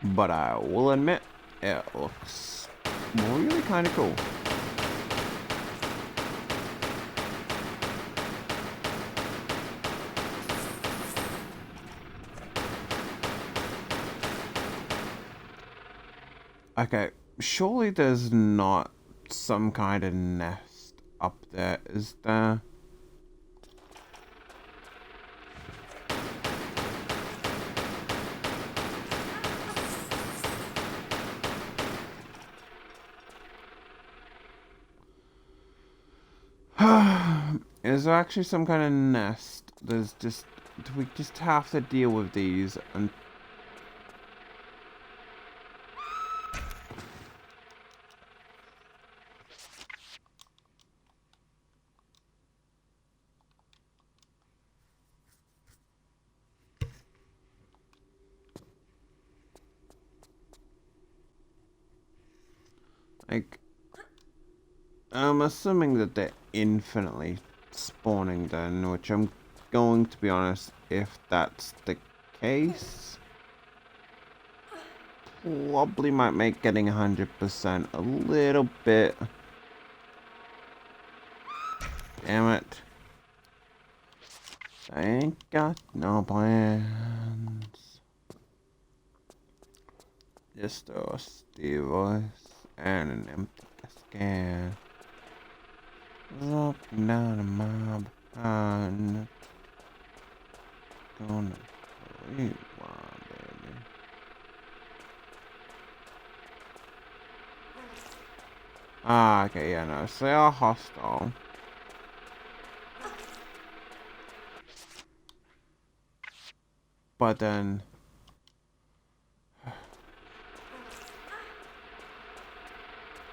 But I will admit, it looks really kind of cool. Okay, surely there's not some kind of nest up there, is there? Is there actually some kind of nest? There's just... Do we just have to deal with these and... Like... I'm assuming that they're infinitely spawning then, which I'm going to be honest, if that's the case, probably might make getting 100% a little bit... Damn it. I ain't got no plans. Just a rusty voice and an empty scan. Up and down in my behind. Gonna rewind, baby. Ah, okay, yeah, no, so they are hostile. But then...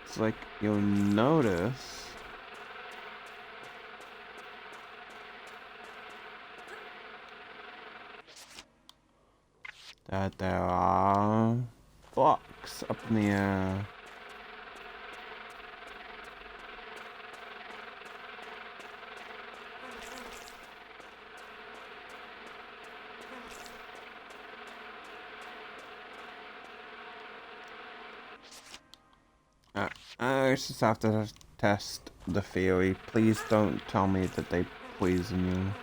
It's like, you'll notice... that there are... blocks up in the air. I just have to test the theory. Please don't tell me that they poison you.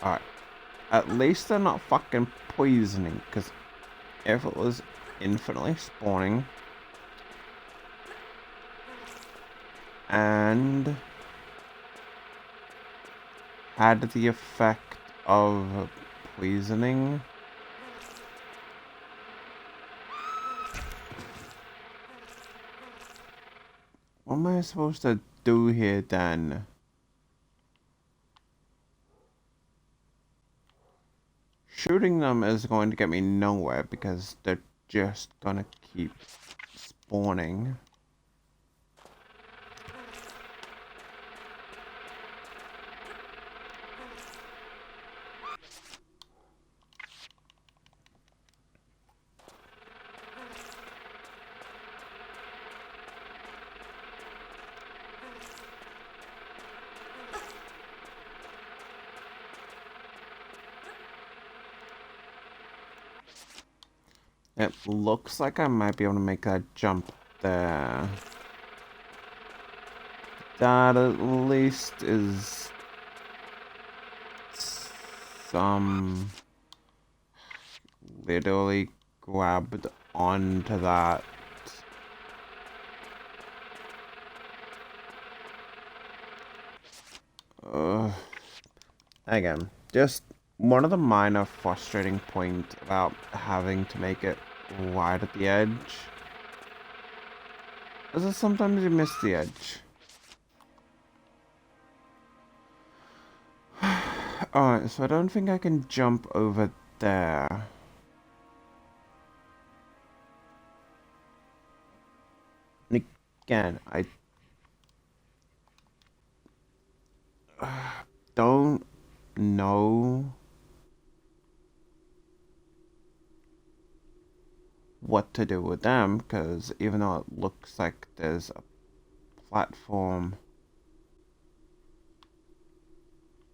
Alright. At least they're not fucking poisoning, because if it was infinitely spawning and had the effect of poisoning, what am I supposed to do here then? Shooting them is going to get me nowhere because they're just gonna keep spawning. It looks like I might be able to make that jump there. That at least is some... literally grabbed onto that. Again, just one of the minor frustrating points about having to make it right at the edge is that sometimes you miss the edge. Alright, so I don't think I can jump over there. Again, I don't know what to do with them, because even though it looks like there's a platform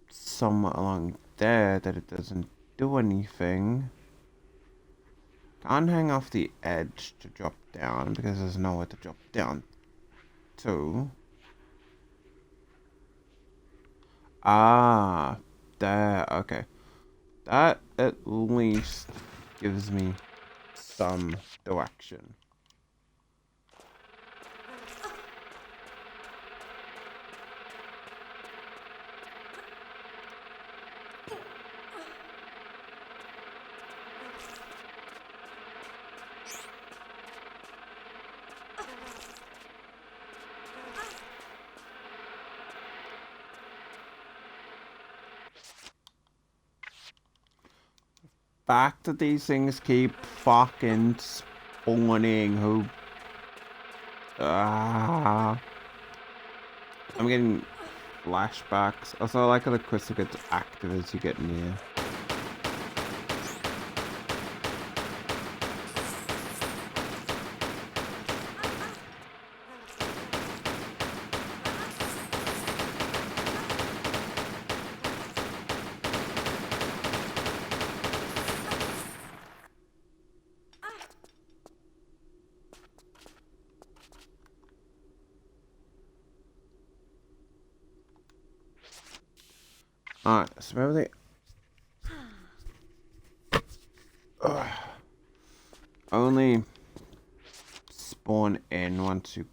somewhere along there that it doesn't do anything. Can't hang off the edge to drop down because there's nowhere to drop down to. Ah, there, okay. That at least gives me some direction. fact that these things keep fucking spawning. Who? Ah. I'm getting flashbacks. Also, I like how the crystal gets active as you get near. Alright, so maybe they only spawn in once you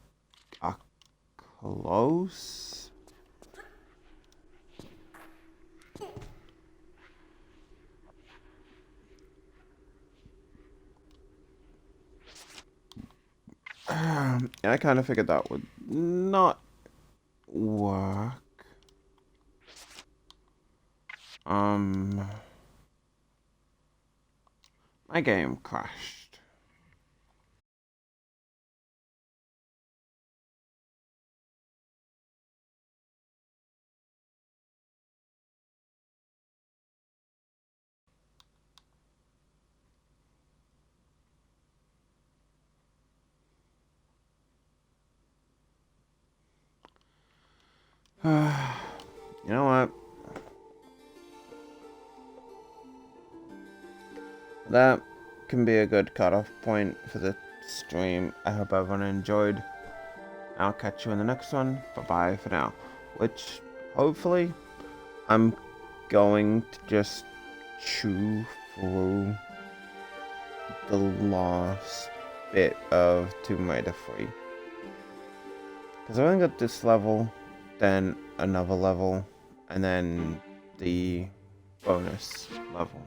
are close. I kind of figured that would not work. My game crashed. You know what? That can be a good cutoff point for the stream. I hope everyone enjoyed. I'll catch you in the next one. Bye bye for now. Which, hopefully, I'm going to just chew through the last bit of Tomb3athon 3. Because I only got this level, then another level, and then the bonus level.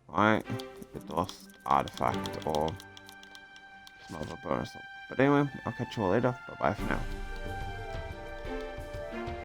Alright, the lost artifact or some other bonus level. But anyway, I'll catch you all later. Bye bye for now.